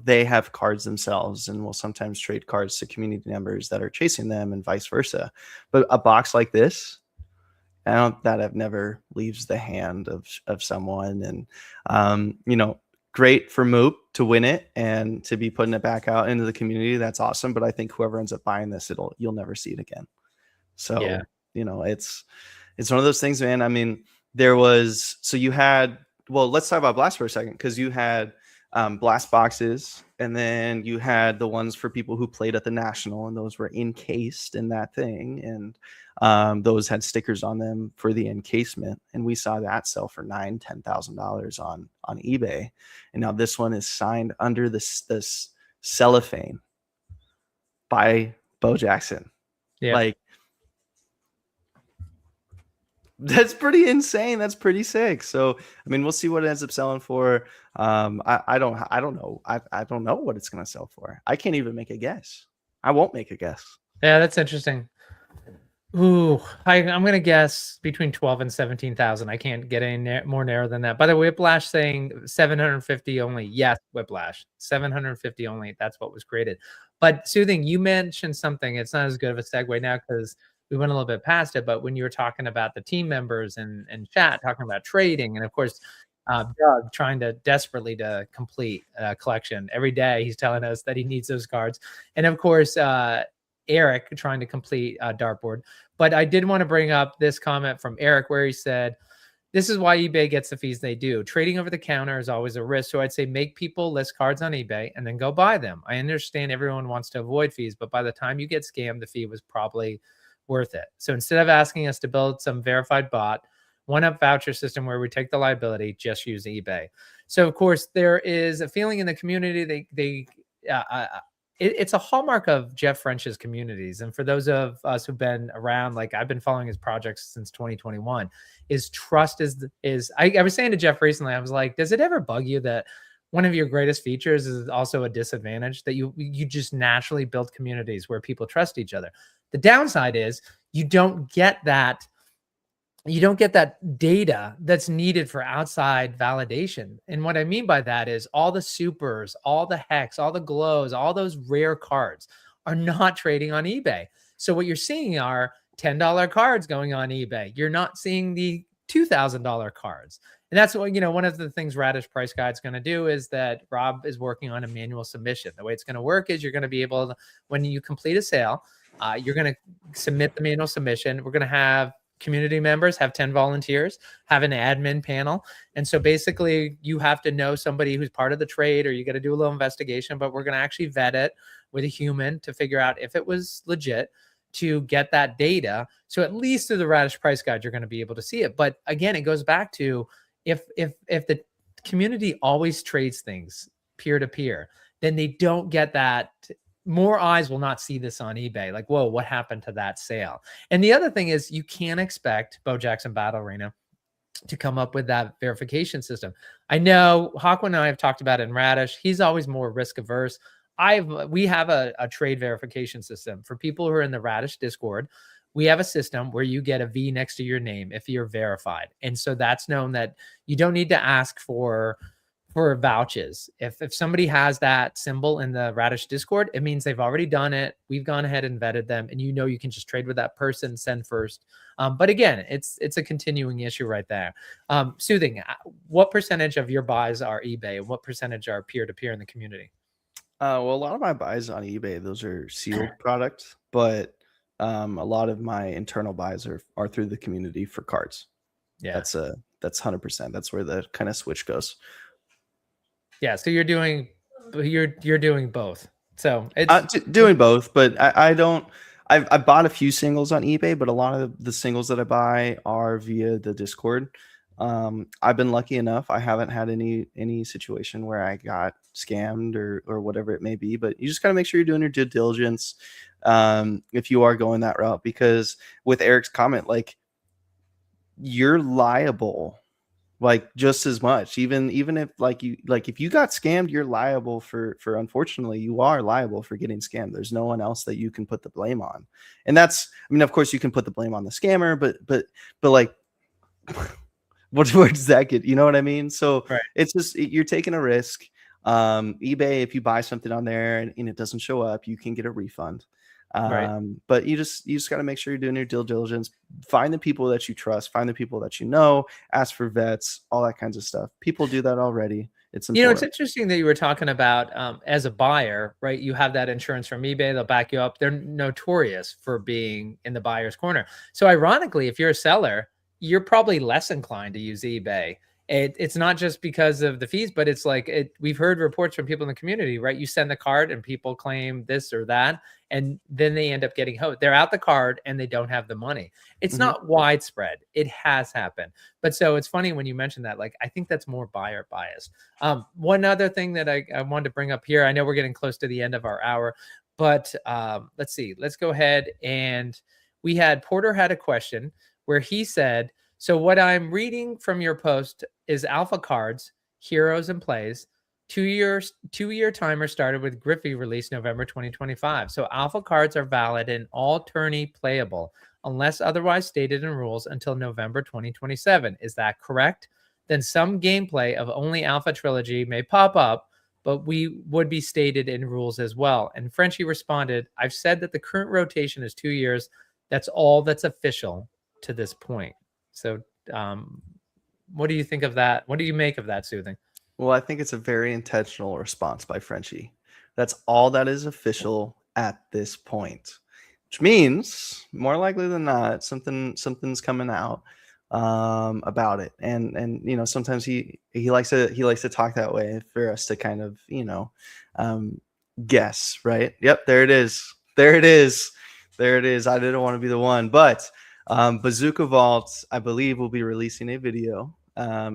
S3: they have cards themselves and will sometimes trade cards to community members that are chasing them and vice versa. But a box like this, that never leaves the hand of someone, and great for Moop to win it and to be putting it back out into the community. That's awesome. But I think whoever ends up buying this, you'll never see it again. So
S6: Yeah.
S3: It's one of those things, man. I mean, let's talk about Blast for a second, because you had Blast boxes, and then you had the ones for people who played at the National, and those were encased in that thing, and those had stickers on them for the encasement, and we saw that sell for $9,000-$10,000 on eBay. And now this one is signed under this cellophane by Bo Jackson.
S6: Yeah.
S3: Like, that's pretty insane. That's pretty sick. So, I mean, we'll see what it ends up selling for. I don't know. I don't know what it's going to sell for. I can't even make a guess. I won't make a guess.
S6: Yeah, that's interesting. Ooh, I'm going to guess between 12 and 17,000. I can't get any more narrow than that. By the way, Whiplash saying 750 only. Yes, Whiplash, 750 only. That's what was created. But Soothing, you mentioned something. It's not as good of a segue now because we went a little bit past it, but when you were talking about the team members and chat, talking about trading, and of course, Doug trying to desperately to complete a collection every day. He's telling us that he needs those cards. And of course, Eric trying to complete a dartboard. But I did want to bring up this comment from Eric where he said, this is why eBay gets the fees they do. Trading over the counter is always a risk. So I'd say make people list cards on eBay and then go buy them. I understand everyone wants to avoid fees, but by the time you get scammed, the fee was probably worth it. So instead of asking us to build some verified bot, one-up voucher system where we take the liability, just use eBay. So of course there is a feeling in the community. It's a hallmark of Jeff French's communities. And for those of us who've been around, like I've been following his projects since 2021, is trust I was saying to Jeff recently, I was like, does it ever bug you that one of your greatest features is also a disadvantage, that you just naturally build communities where people trust each other? The downside is you don't get that data that's needed for outside validation. And what I mean by that is all the supers, all the hex, all the glows, all those rare cards are not trading on eBay. So what you're seeing are $10 cards going on eBay. You're not seeing the $2,000 cards. And that's what, one of the things Radish Price Guide is going to do is that Rob is working on a manual submission. The way it's going to work is you're going to be able to, when you complete a sale, you're going to submit the manual submission. We're going to have community members, have 10 volunteers, have an admin panel. And so basically you have to know somebody who's part of the trade, or you got to do a little investigation, but we're going to actually vet it with a human to figure out if it was legit, to get that data. So at least through the Radish Price Guide, you're going to be able to see it. But again, it goes back to if the community always trades things peer-to-peer, then they don't get that. More eyes will not see this on eBay. Like, whoa, what happened to that sale? And the other thing is you can't expect Bo Jackson Battle Arena to come up with that verification system. I know Hawkwood and I have talked about it in Radish. He's always more risk averse. We have a trade verification system for people who are in the Radish Discord. We have a system where you get a V next to your name if you're verified. And so that's known that you don't need to ask for vouchers. If somebody has that symbol in the Radish Discord, it means they've already done it. We've gone ahead and vetted them, and you can just trade with that person, send first. But again, it's a continuing issue right there. Soothing, what percentage of your buys are eBay and what percentage are peer-to-peer in the community?
S3: Well, a lot of my buys on eBay, those are sealed products, but a lot of my internal buys are through the community for cards.
S6: Yeah,
S3: that's 100%. That's where the kind of switch goes.
S6: Yeah, so you're doing both. So it's
S3: doing both, but I don't. I bought a few singles on eBay, but a lot of the singles that I buy are via the Discord. I've been lucky enough. I haven't had any situation where I got scammed or whatever it may be, but you just got to make sure you're doing your due diligence if you are going that route, because with Eric's comment, like, you're liable like just as much, even if if you got scammed, you're liable for unfortunately you are liable for getting scammed. There's no one else that you can put the blame on. And that's, I mean, of course you can put the blame on the scammer, but like where does that get, you know what I mean? So
S6: Right.
S3: it's just, you're taking a risk. eBay, if you buy something on there and it doesn't show up, you can get a refund.
S6: Right.
S3: But you just got to make sure you're doing your due diligence. Find the people that you trust, find the people that you know, ask for vets, all that kinds of stuff. People do that already. It's important.
S6: You know, it's interesting that you were talking about as a buyer, right? You have that insurance from eBay, they'll back you up. They're notorious for being in the buyer's corner. So ironically, if you're a seller, you're probably less inclined to use eBay. It's not just because of the fees, but it's like we've heard reports from people in the community, right? You send the card and people claim this or that, and then they end up getting hosed. They're out the card and they don't have the money. It's not widespread. It has happened. But so it's funny when you mention that, like, I think that's more buyer bias. One other thing that I wanted to bring up here, I know we're getting close to the end of our hour, but let's see. Let's go ahead. And Porter had a question where he said, so what I'm reading from your post is alpha cards, heroes and plays. 2-year timer started with Griffey release November 2025. So alpha cards are valid and all tourney playable unless otherwise stated in rules until November 2027. Is that correct? Then some gameplay of only alpha trilogy may pop up, but we would be stated in rules as well. And Frenchie responded, I've said that the current rotation is 2 years. That's all that's official to this point. So what do you think of that? What do you make of that, Soothing?
S3: Well, I think it's a very intentional response by Frenchie. That's all that is official at this point, which means more likely than not, something's coming out about it. And you know, sometimes he likes to talk that way for us to kind of, you know, guess, right? Yep, there it is. There it is. I didn't want to be the one, but Bazooka Vault, I believe, will be releasing a video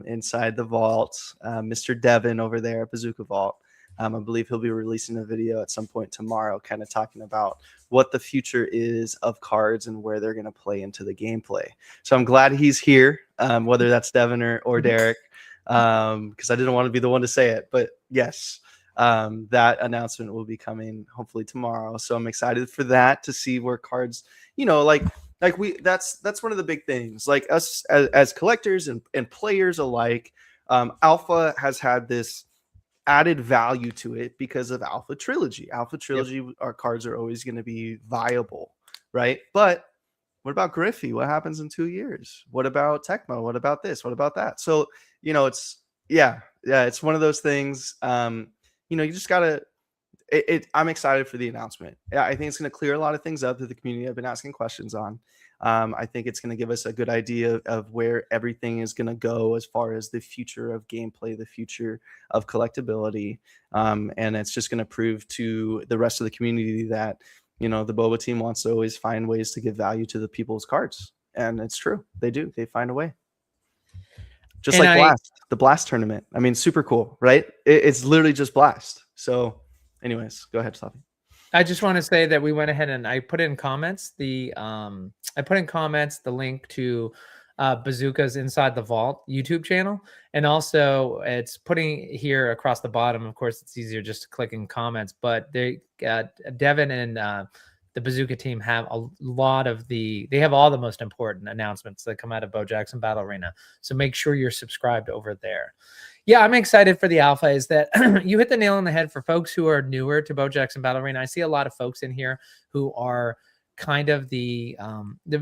S3: inside the vault. Mr. Devin over there at Bazooka Vault, I believe he'll be releasing a video at some point tomorrow, kind of talking about what the future is of cards and where they're going to play into the gameplay. So I'm glad he's here, whether that's Devin or Derek, because I didn't want to be the one to say it. But yes, that announcement will be coming hopefully tomorrow. So I'm excited for that, to see where cards, you know, that's one of the big things, like us as collectors and players alike. Alpha has had this added value to it because of Alpha Trilogy. Yep. Our cards are always going to be viable, right? But what about Griffey? What happens in 2 years? What about Tecmo? What about this? What about that? So, you know, it's it's one of those things. You know, you just gotta. I'm excited for the announcement. Yeah, I think it's going to clear a lot of things up that the community have been asking questions on. I think it's going to give us a good idea of where everything is going to go as far as the future of gameplay, the future of collectability. And it's just going to prove to the rest of the community that, you know, the BoBA team wants to always find ways to give value to the people's cards. And it's true. They do. They find a way. Just like Blast, the Blast tournament. I mean, super cool, right? It's literally just Blast. So anyways, go ahead, Slappy.
S6: I just want to say that we went ahead and I put in comments the link to Bazooka's Inside the Vault YouTube channel, and also it's putting here across the bottom. Of course, it's easier just to click in comments, but they got Devin and the Bazooka team have a lot of they have all the most important announcements that come out of Bo Jackson Battle Arena. So make sure you're subscribed over there. Yeah, I'm excited for the alpha. Is that you hit the nail on the head for folks who are newer to Bo Jackson Battle Arena. I see a lot of folks in here who are kind of the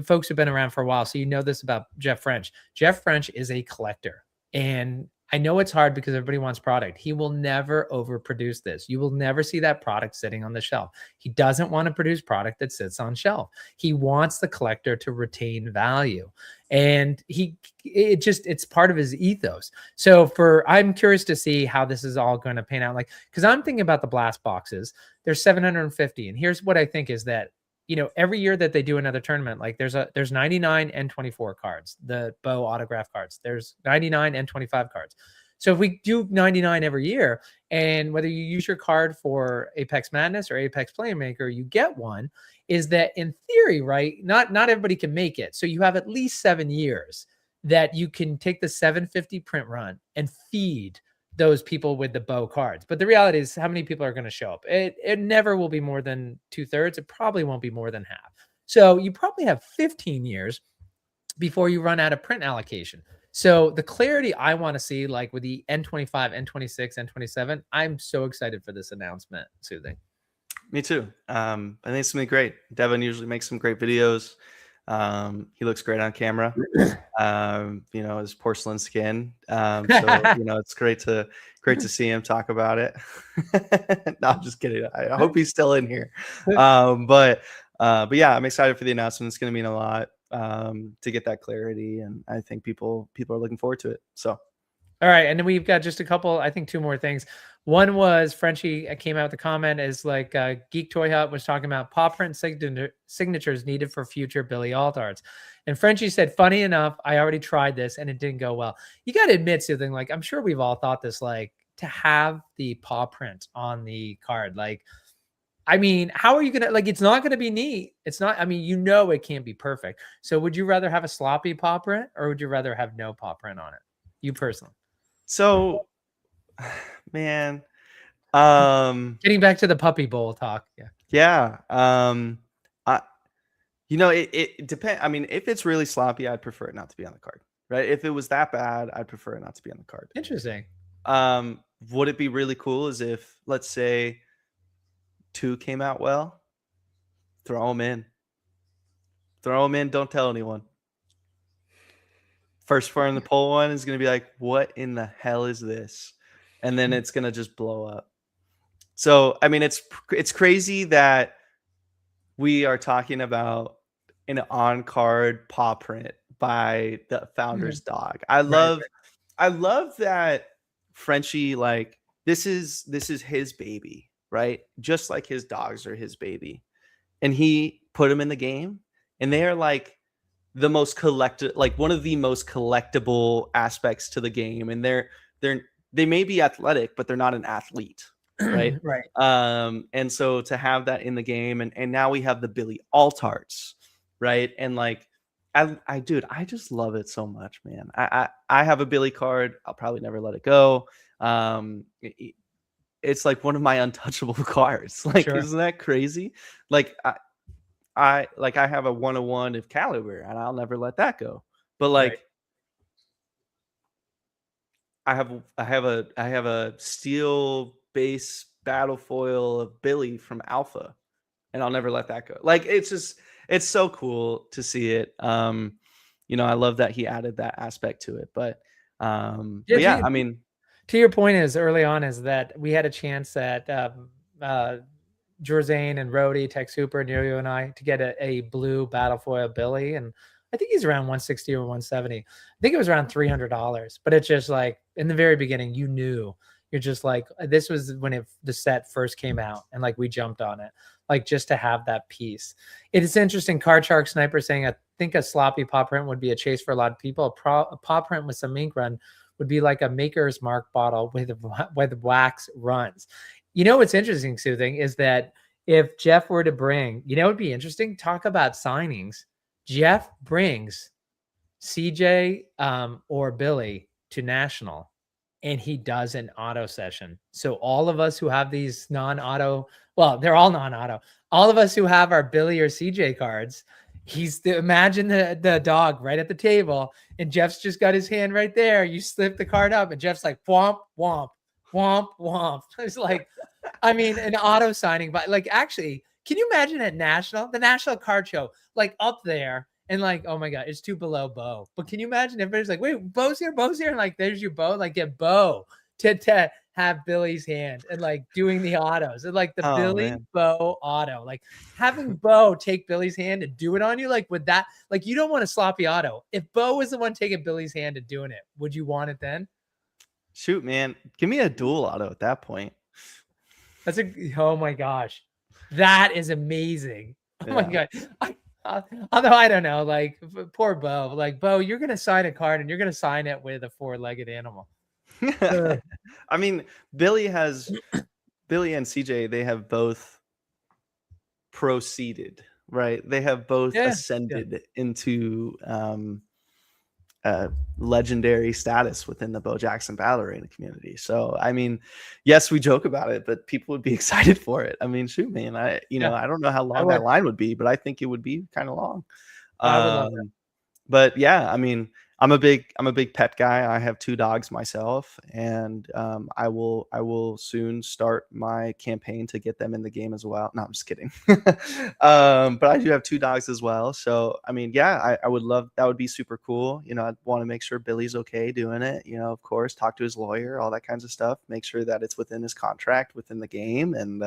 S6: folks who've been around for a while. So you know this about Jeff French. Jeff French is a collector. And I know it's hard because everybody wants product. He will never overproduce this. You will never see that product sitting on the shelf. He doesn't want to produce product that sits on shelf. He wants the collector to retain value. And it's part of his ethos. So I'm curious to see how this is all going to pan out. Like, because I'm thinking about the Blast boxes. There's 750. And here's what I think is that you know, every year that they do another tournament, like there's 99 N24 cards, the Bo autograph cards. There's 99 N25 cards. So if we do 99 every year, and whether you use your card for Apex Madness or Apex Playmaker, you get one, is that in theory, right? Not everybody can make it. So you have at least 7 years that you can take the 750 print run and feed those people with the Bo cards. But the reality is, how many people are going to show up? It never will be more than 2/3. It probably won't be more than half. So you probably have 15 years before you run out of print allocation. So the clarity I want to see, like with the N25, N26, N27, I'm so excited for this announcement, Soothing.
S3: Me too. I think it's gonna be great. Devin usually makes some great videos. He looks great on camera. You know, his porcelain skin. So you know, it's great to see him talk about it. No, I'm just kidding. I hope he's still in here. But yeah, I'm excited for the announcement. It's gonna mean a lot to get that clarity, and I think people are looking forward to it. So
S6: all right, and then we've got just a couple, I think 2 more things. One was Frenchie came out with a comment is like Geek Toy Hut was talking about paw print signatures needed for future Billy alt arts. And Frenchie said, funny enough, I already tried this and it didn't go well. You got to admit something, like I'm sure we've all thought this, like to have the paw print on the card. Like, I mean, how are you going to, like, it's not going to be neat. It's not, I mean, you know, it can't be perfect. So would you rather have a sloppy paw print or would you rather have no paw print on it? You personally?
S3: So, man,
S6: getting back to the puppy bowl talk.
S3: yeah. You know, it depends. I mean, if it's really sloppy, I'd prefer it not to be on the card, right? If it was that bad, I'd prefer it not to be on the card.
S6: Interesting.
S3: Would it be really cool is if, let's say, 2 came out well, throw them in. Don't tell anyone. First far in the poll one is going to be like, what in the hell is this? And then it's going to just blow up. So, I mean, it's crazy that we are talking about an on-card paw print by the founder's dog. I love that Frenchie, like, this is his baby, right? Just like his dogs are his baby. And he put them in the game, and they are like the most one of the most collectible aspects to the game. And they may be athletic, but they're not an athlete, right?
S6: Right.
S3: And so to have that in the game, and now we have the Billy alt arts, right? And like, I just love it so much, man. I have a Billy card. I'll probably never let it go. It's like one of my untouchable cards. Like,
S6: Sure.
S3: Isn't that crazy? Like, I have a 101 of caliber, and I'll never let that go. But like, right. I have a steel base battle foil of Billy from Alpha, and I'll never let that go. Like, it's so cool to see it. You know, I love that he added that aspect to it. But yeah, I mean,
S6: to your point is early on is that we had a chance at Jorzane and Rhodey, Tech Super, and Yo-Yo and I to get a blue battle foil Billy, and I think he's around 160 or 170. I think it was around $300, but it's just like in the very beginning, you knew, you're just like, this was when the set first came out, and like we jumped on it, like just to have that piece. It is interesting. Card Shark Sniper saying, I think a sloppy paw print would be a chase for a lot of people. A paw print with some ink run would be like a Maker's Mark bottle with wax runs. You know what's interesting, Soothing, is that if Jeff were to bring, you know, it'd be interesting, talk about signings. Jeff brings CJ or Billy to National, and he does an auto session. So all of us who have these non-auto, well, they're all non-auto, all of us who have our Billy or CJ cards, imagine the dog right at the table, and Jeff's just got his hand right there. You slip the card up, and Jeff's like, womp, womp, womp, womp. It's like, I mean, an auto signing, but like, actually, can you imagine at the National Card Show, like up there, and like, oh my God, it's 2 below Bo. But can you imagine everybody's like, wait, Bo's here, and like, there's your Bo, like get Bo to have Billy's hand and like doing the autos, and like the Billy Bo auto, like having Bo take Billy's hand and do it on you, like with that, like you don't want a sloppy auto. If Bo was the one taking Billy's hand and doing it, would you want it then?
S3: Shoot, man, give me a dual auto at that point.
S6: Oh my gosh, that is amazing. Oh my god. Although I don't know, like poor Bo. Like Bo, you're gonna sign a card and you're gonna sign it with a four-legged animal.
S3: I mean, Billy and CJ, they have both proceeded, right? They have both
S6: Yeah.
S3: ascended into legendary status within the Bo Jackson Battle Arena community. So, I mean, yes, we joke about it, but people would be excited for it. I mean, shoot, man, I don't know how long that line would be, but I think it would be kind of long.
S6: I would love that.
S3: But yeah, I mean, I'm a big pet guy. I have 2 dogs myself, and I will soon start my campaign to get them in the game as well. No, I'm just kidding. But I do have 2 dogs as well. So I mean, yeah, I would love that. Would be super cool. I'd want to make sure Billy's okay doing it. Of course, talk to his lawyer, all that kinds of stuff. Make sure that it's within his contract within the game. And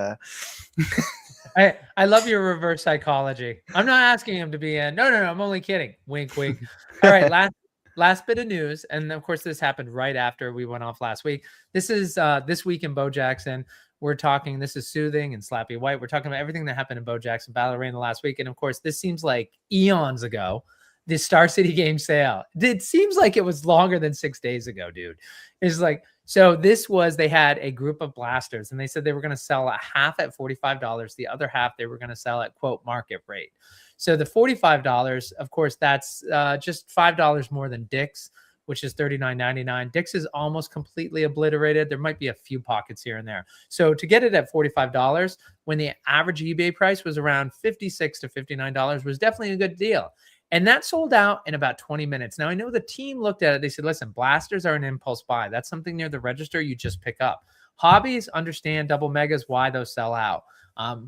S6: I love your reverse psychology. I'm not asking him to be in. No, I'm only kidding. Wink, wink. All right, last bit of news, and of course this happened right after we went off last week. This is this week in Bo Jackson. We're talking, this is Soothing and Slappy Whyte. We're talking about everything that happened in Bo Jackson Battle Arena last week. And of course, this seems like eons ago, the Star City game sale. It seems like it was longer than 6 days ago, dude. It's like, so this was, they had a group of blasters and they said they were going to sell a half at $45. The other half they were going to sell at quote market rate. So the $45, of course, that's just $5 more than Dick's, which is $39.99. Dick's is almost completely obliterated. There might be a few pockets here and there. So to get it at $45, when the average eBay price was around $56 to $59, was definitely a good deal. And that sold out in about 20 minutes. Now, I know the team looked at it. They said, listen, blasters are an impulse buy. That's something near the register you just pick up. Hobbies understand double megas, why those sell out.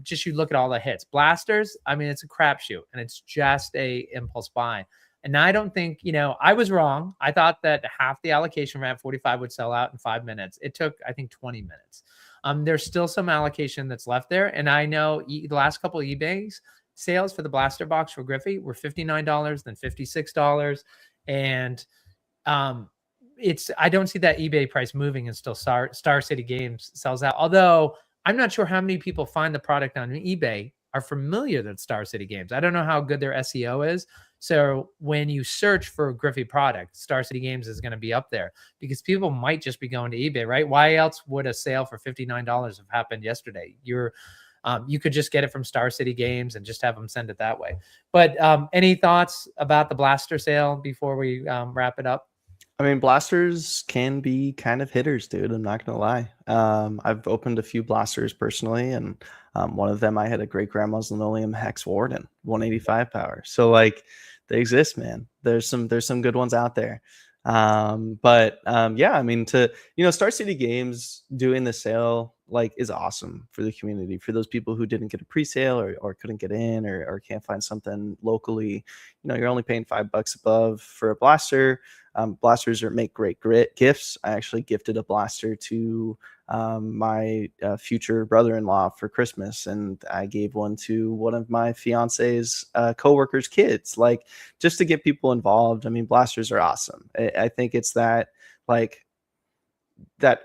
S6: Just you look at all the hits. Blasters, I mean, it's a crapshoot, and it's just a impulse buy. And I don't think, I was wrong. I thought that half the allocation for 45 would sell out in 5 minutes. It took, I think, 20 minutes. There's still some allocation that's left there. And I know the last couple of eBays sales for the blaster box for Griffey were $59, then $56. And I don't see that eBay price moving until Star City Games sells out. Although I'm not sure how many people find the product on eBay are familiar with Star City Games. I don't know how good their SEO is. So when you search for a Griffey product, Star City Games is going to be up there because people might just be going to eBay, right? Why else would a sale for $59 have happened yesterday? You could just get it from Star City Games and just have them send it that way. But any thoughts about the blaster sale before we wrap it up?
S3: I mean, blasters can be kind of hitters, dude. I'm not gonna lie. I've opened a few blasters personally, and one of them I had a great grandma's linoleum hex warden, 185 power. So like, they exist, man. There's some good ones out there. But yeah, I mean, Star City Games doing the sale is awesome for the community, for those people who didn't get a pre-sale or couldn't get in or can't find something locally. You're only paying $5 above for a blaster. Blasters make great gifts. I actually gifted a blaster to my future brother-in-law for Christmas, and I gave one to one of my fiance's coworkers' kids, just to get people involved. I mean, blasters are awesome. I think it's that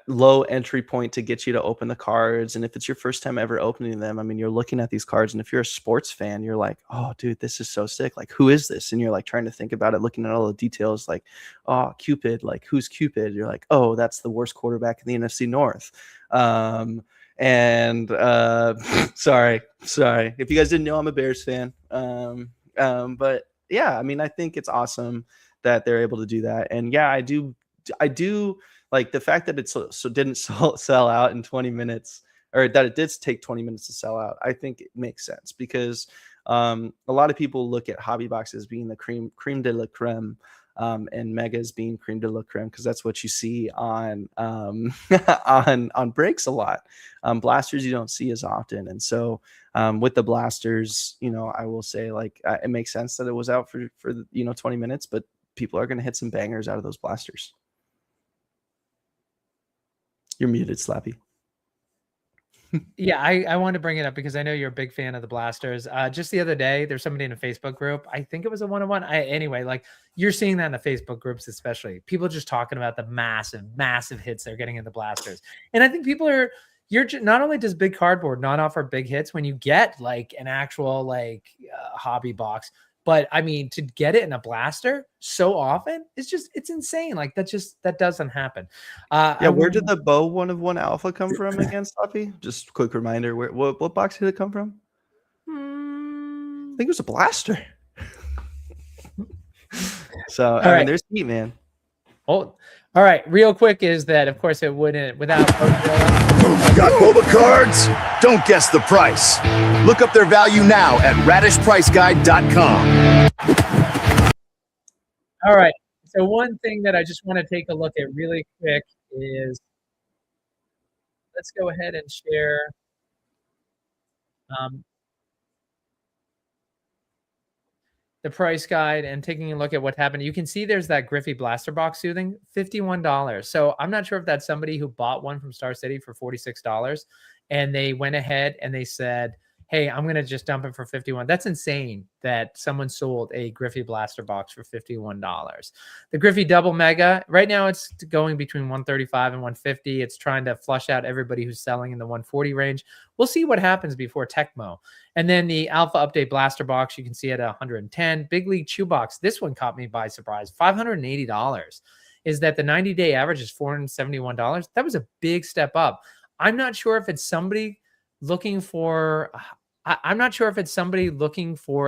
S3: low entry point to get you to open the cards. And if it's your first time ever opening them, I mean, you're looking at these cards, and if you're a sports fan, you're like, oh dude, this is so sick. Who is this? And you're trying to think about it, looking at all the details, oh, Cupid, who's Cupid? You're like, oh, that's the worst quarterback in the NFC North. Sorry. If you guys didn't know, I'm a Bears fan. But yeah, I mean, I think it's awesome that they're able to do that. And yeah, I do the fact that it didn't sell out in 20 minutes, or that it did take 20 minutes to sell out. I think it makes sense because a lot of people look at hobby boxes being the creme de la creme, and megas being creme de la creme because that's what you see on on breaks a lot. Blasters you don't see as often, and so with the blasters, I will say it makes sense that it was out for 20 minutes, but people are going to hit some bangers out of those blasters. You're muted, Slappy.
S6: Yeah, I want to bring it up because I know you're a big fan of the blasters. Just the other day, there's somebody in a Facebook group. I think it was a one-on-one. Anyway, you're seeing that in the Facebook groups, especially people just talking about the massive hits they're getting in the blasters. And I think people are, not only does Big Cardboard not offer big hits when you get like an actual like hobby box, but I mean to get it in a blaster so often, it's insane. Like that doesn't happen.
S3: Yeah, where did the Bo 1 of 1 Alpha come from again, Slappy? Just quick reminder, what box did it come from? I think it was a blaster. So I mean, there's heat, man.
S6: Oh, all right. Real quick is that, of course, it wouldn't without.
S4: Got BoBA cards? Don't guess the price. Look up their value now at radishpriceguide.com.
S6: All right. So one thing that I just want to take a look at really quick is, let's go ahead and share. The price guide and taking a look at what happened. You can see there's that Griffey blaster box Soothing, $51. So I'm not sure if that's somebody who bought one from Star City for $46 and they went ahead and they said, hey, I'm going to just dump it for $51. That's insane that someone sold a Griffey blaster box for $51. The Griffey double mega, right now it's going between $135 and $150. It's trying to flush out everybody who's selling in the $140 range. We'll see what happens before Tecmo. And then the Alpha Update blaster box, you can see at $110. Big League Chew box, this one caught me by surprise, $580. Is that the 90-day average is $471. That was a big step up. I'm not sure if it's somebody looking for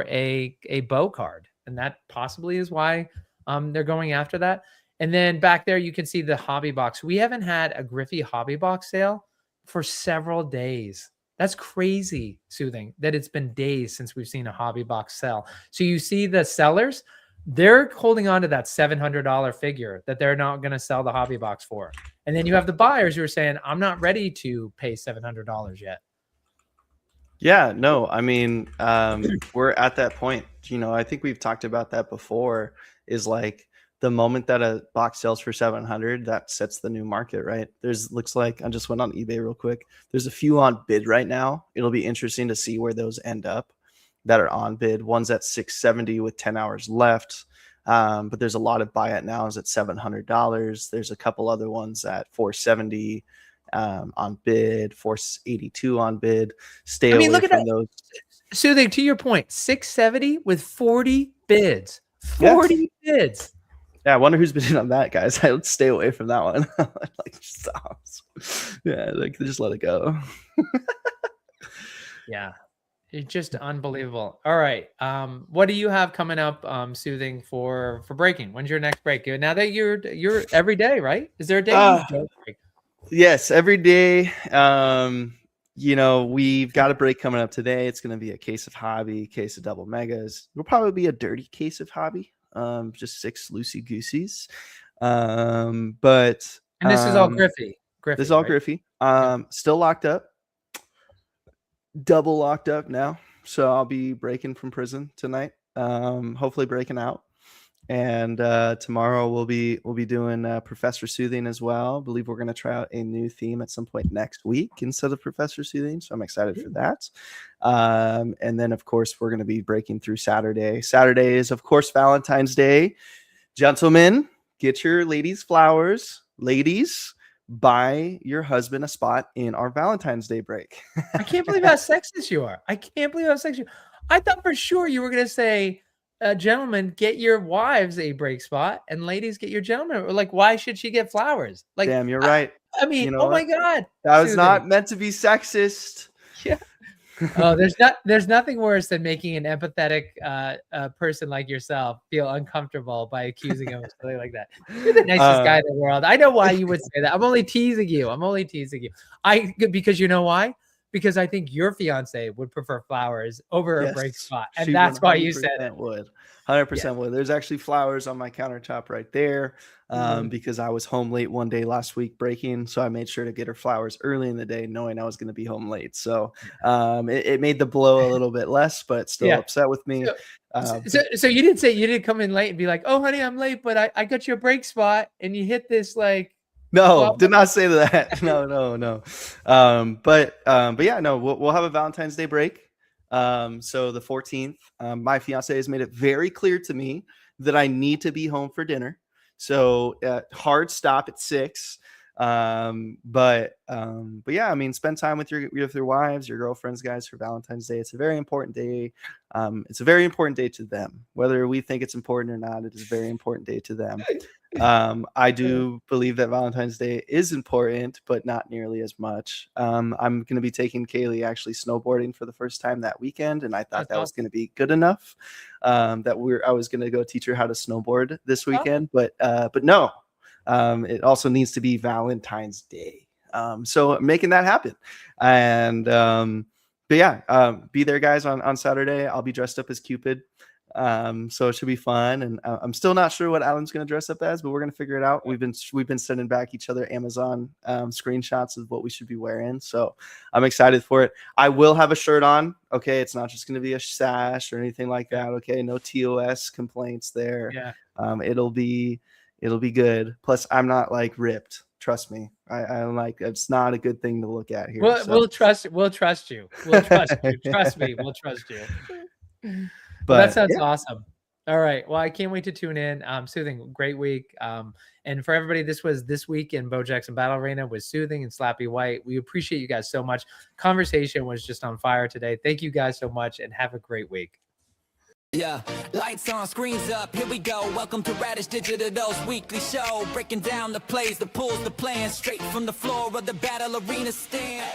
S6: a bow card, and that possibly is why they're going after that. And then back there you can see the hobby box. We haven't had a Griffey hobby box sale for several days. That's crazy, Soothing, that it's been days since we've seen a hobby box sell. So you see the sellers, they're holding on to that $700 figure that they're not going to sell the hobby box for. And then you have the buyers who are saying, I'm not ready to pay $700 yet.
S3: Yeah, no, I mean, we're at that point. You know, I think we've talked about that before, is like the moment that a box sells for 700, that sets the new market, right? Looks like, I just went on eBay real quick. There's a few on bid right now. It'll be interesting to see where those end up that are on bid. One's at 670 with 10 hours left. But there's a lot of buy it nows at $700. There's a couple other ones at 470 on bid, 482 on bid. Stay away
S6: look
S3: from
S6: at
S3: those.
S6: Soothing, to your point, 670 with 40 bids. 40 bids.
S3: Yeah, I wonder who's bidding on that, guys. Let's stay away from that one. Like, stop. Yeah, like just let it go.
S6: Yeah, it's just unbelievable. All right, what do you have coming up, Soothing, for breaking? When's your next break? Now that you're every day, right? Is there a day you don't break?
S3: Yes, every day. You know, we've got a break coming up today. It's going to be a case of hobby, case of double megas. It'll probably be a dirty case of hobby. Just 6 loosey gooseys. But
S6: and this is all Griffey.
S3: This is all Griffey. Still locked up. Double locked up now. So I'll be breaking from prison tonight. Hopefully breaking out. And tomorrow we'll be doing Professor Soothing as well. I believe we're going to try out a new theme at some point next week instead of Professor Soothing. So I'm excited for that. And then, of course, we're going to be breaking through Saturday. Saturday is, of course, Valentine's Day. Gentlemen, get your ladies flowers. Ladies, buy your husband a spot in our Valentine's Day break.
S6: I can't believe how sexist you are. I can't believe how sexist you are. I thought for sure you were going to say, gentlemen, get your wives a break spot, and ladies, get your gentlemen. Like, why should she get flowers? Like,
S3: damn, you're right.
S6: I mean,
S3: you know
S6: oh my God,
S3: that was not meant to be sexist.
S6: Yeah. Oh, there's nothing worse than making an empathetic person like yourself feel uncomfortable by accusing him of something like that. You're the nicest guy in the world. I know why you would say that. I'm only teasing you. Because you know why? Because I think your fiance would prefer flowers over a break spot. And that's why you said it.
S3: Would. 100% would. There's actually flowers on my countertop right there because I was home late one day last week breaking. So I made sure to get her flowers early in the day knowing I was going to be home late. So it made the blow a little bit less, but still upset with me.
S6: So you didn't come in late and be like, oh, honey, I'm late, but I got you a break spot. And you hit this like,
S3: no, did not say that. No. But yeah, no, we'll have a Valentine's Day break. So the 14th, my fiance has made it very clear to me that I need to be home for dinner. So hard stop at 6. But yeah, I mean, spend time with your wives, your girlfriends, guys, for Valentine's Day. It's a very important day. It's a very important day to them, whether we think it's important or not. It is a very important day to them. I do believe that Valentine's Day is important, but not nearly as much. I'm going to be taking Kaylee actually snowboarding for the first time that weekend, and I thought that was going to be good enough. I was going to go teach her how to snowboard this weekend, but no. It also needs to be Valentine's Day. So making that happen. And but yeah, be there, guys, on Saturday. I'll be dressed up as Cupid. So it should be fun. And I'm still not sure what Alan's going to dress up as, but we're going to figure it out. We've been sending back each other Amazon screenshots of what we should be wearing. So I'm excited for it. I will have a shirt on. Okay. It's not just going to be a sash or anything like that. Okay. No TOS complaints there.
S6: Yeah.
S3: It'll be good. Plus, I'm not like ripped. Trust me. I'm like, it's not a good thing to look at here.
S6: We'll trust you. We'll trust you. Trust me. We'll trust you. But that sounds awesome. All right. Well, I can't wait to tune in. Soothing, great week. And for everybody, this was This Week in Bo Jackson Battle Arena with Soothing and Slappy Whyte. We appreciate you guys so much. Conversation was just on fire today. Thank you guys so much, and have a great week.
S1: Yeah, lights on, screens up, here we go. Welcome to Radish Digital's weekly show. Breaking down the plays, the pulls, the plans, straight from the floor of the battle arena stand.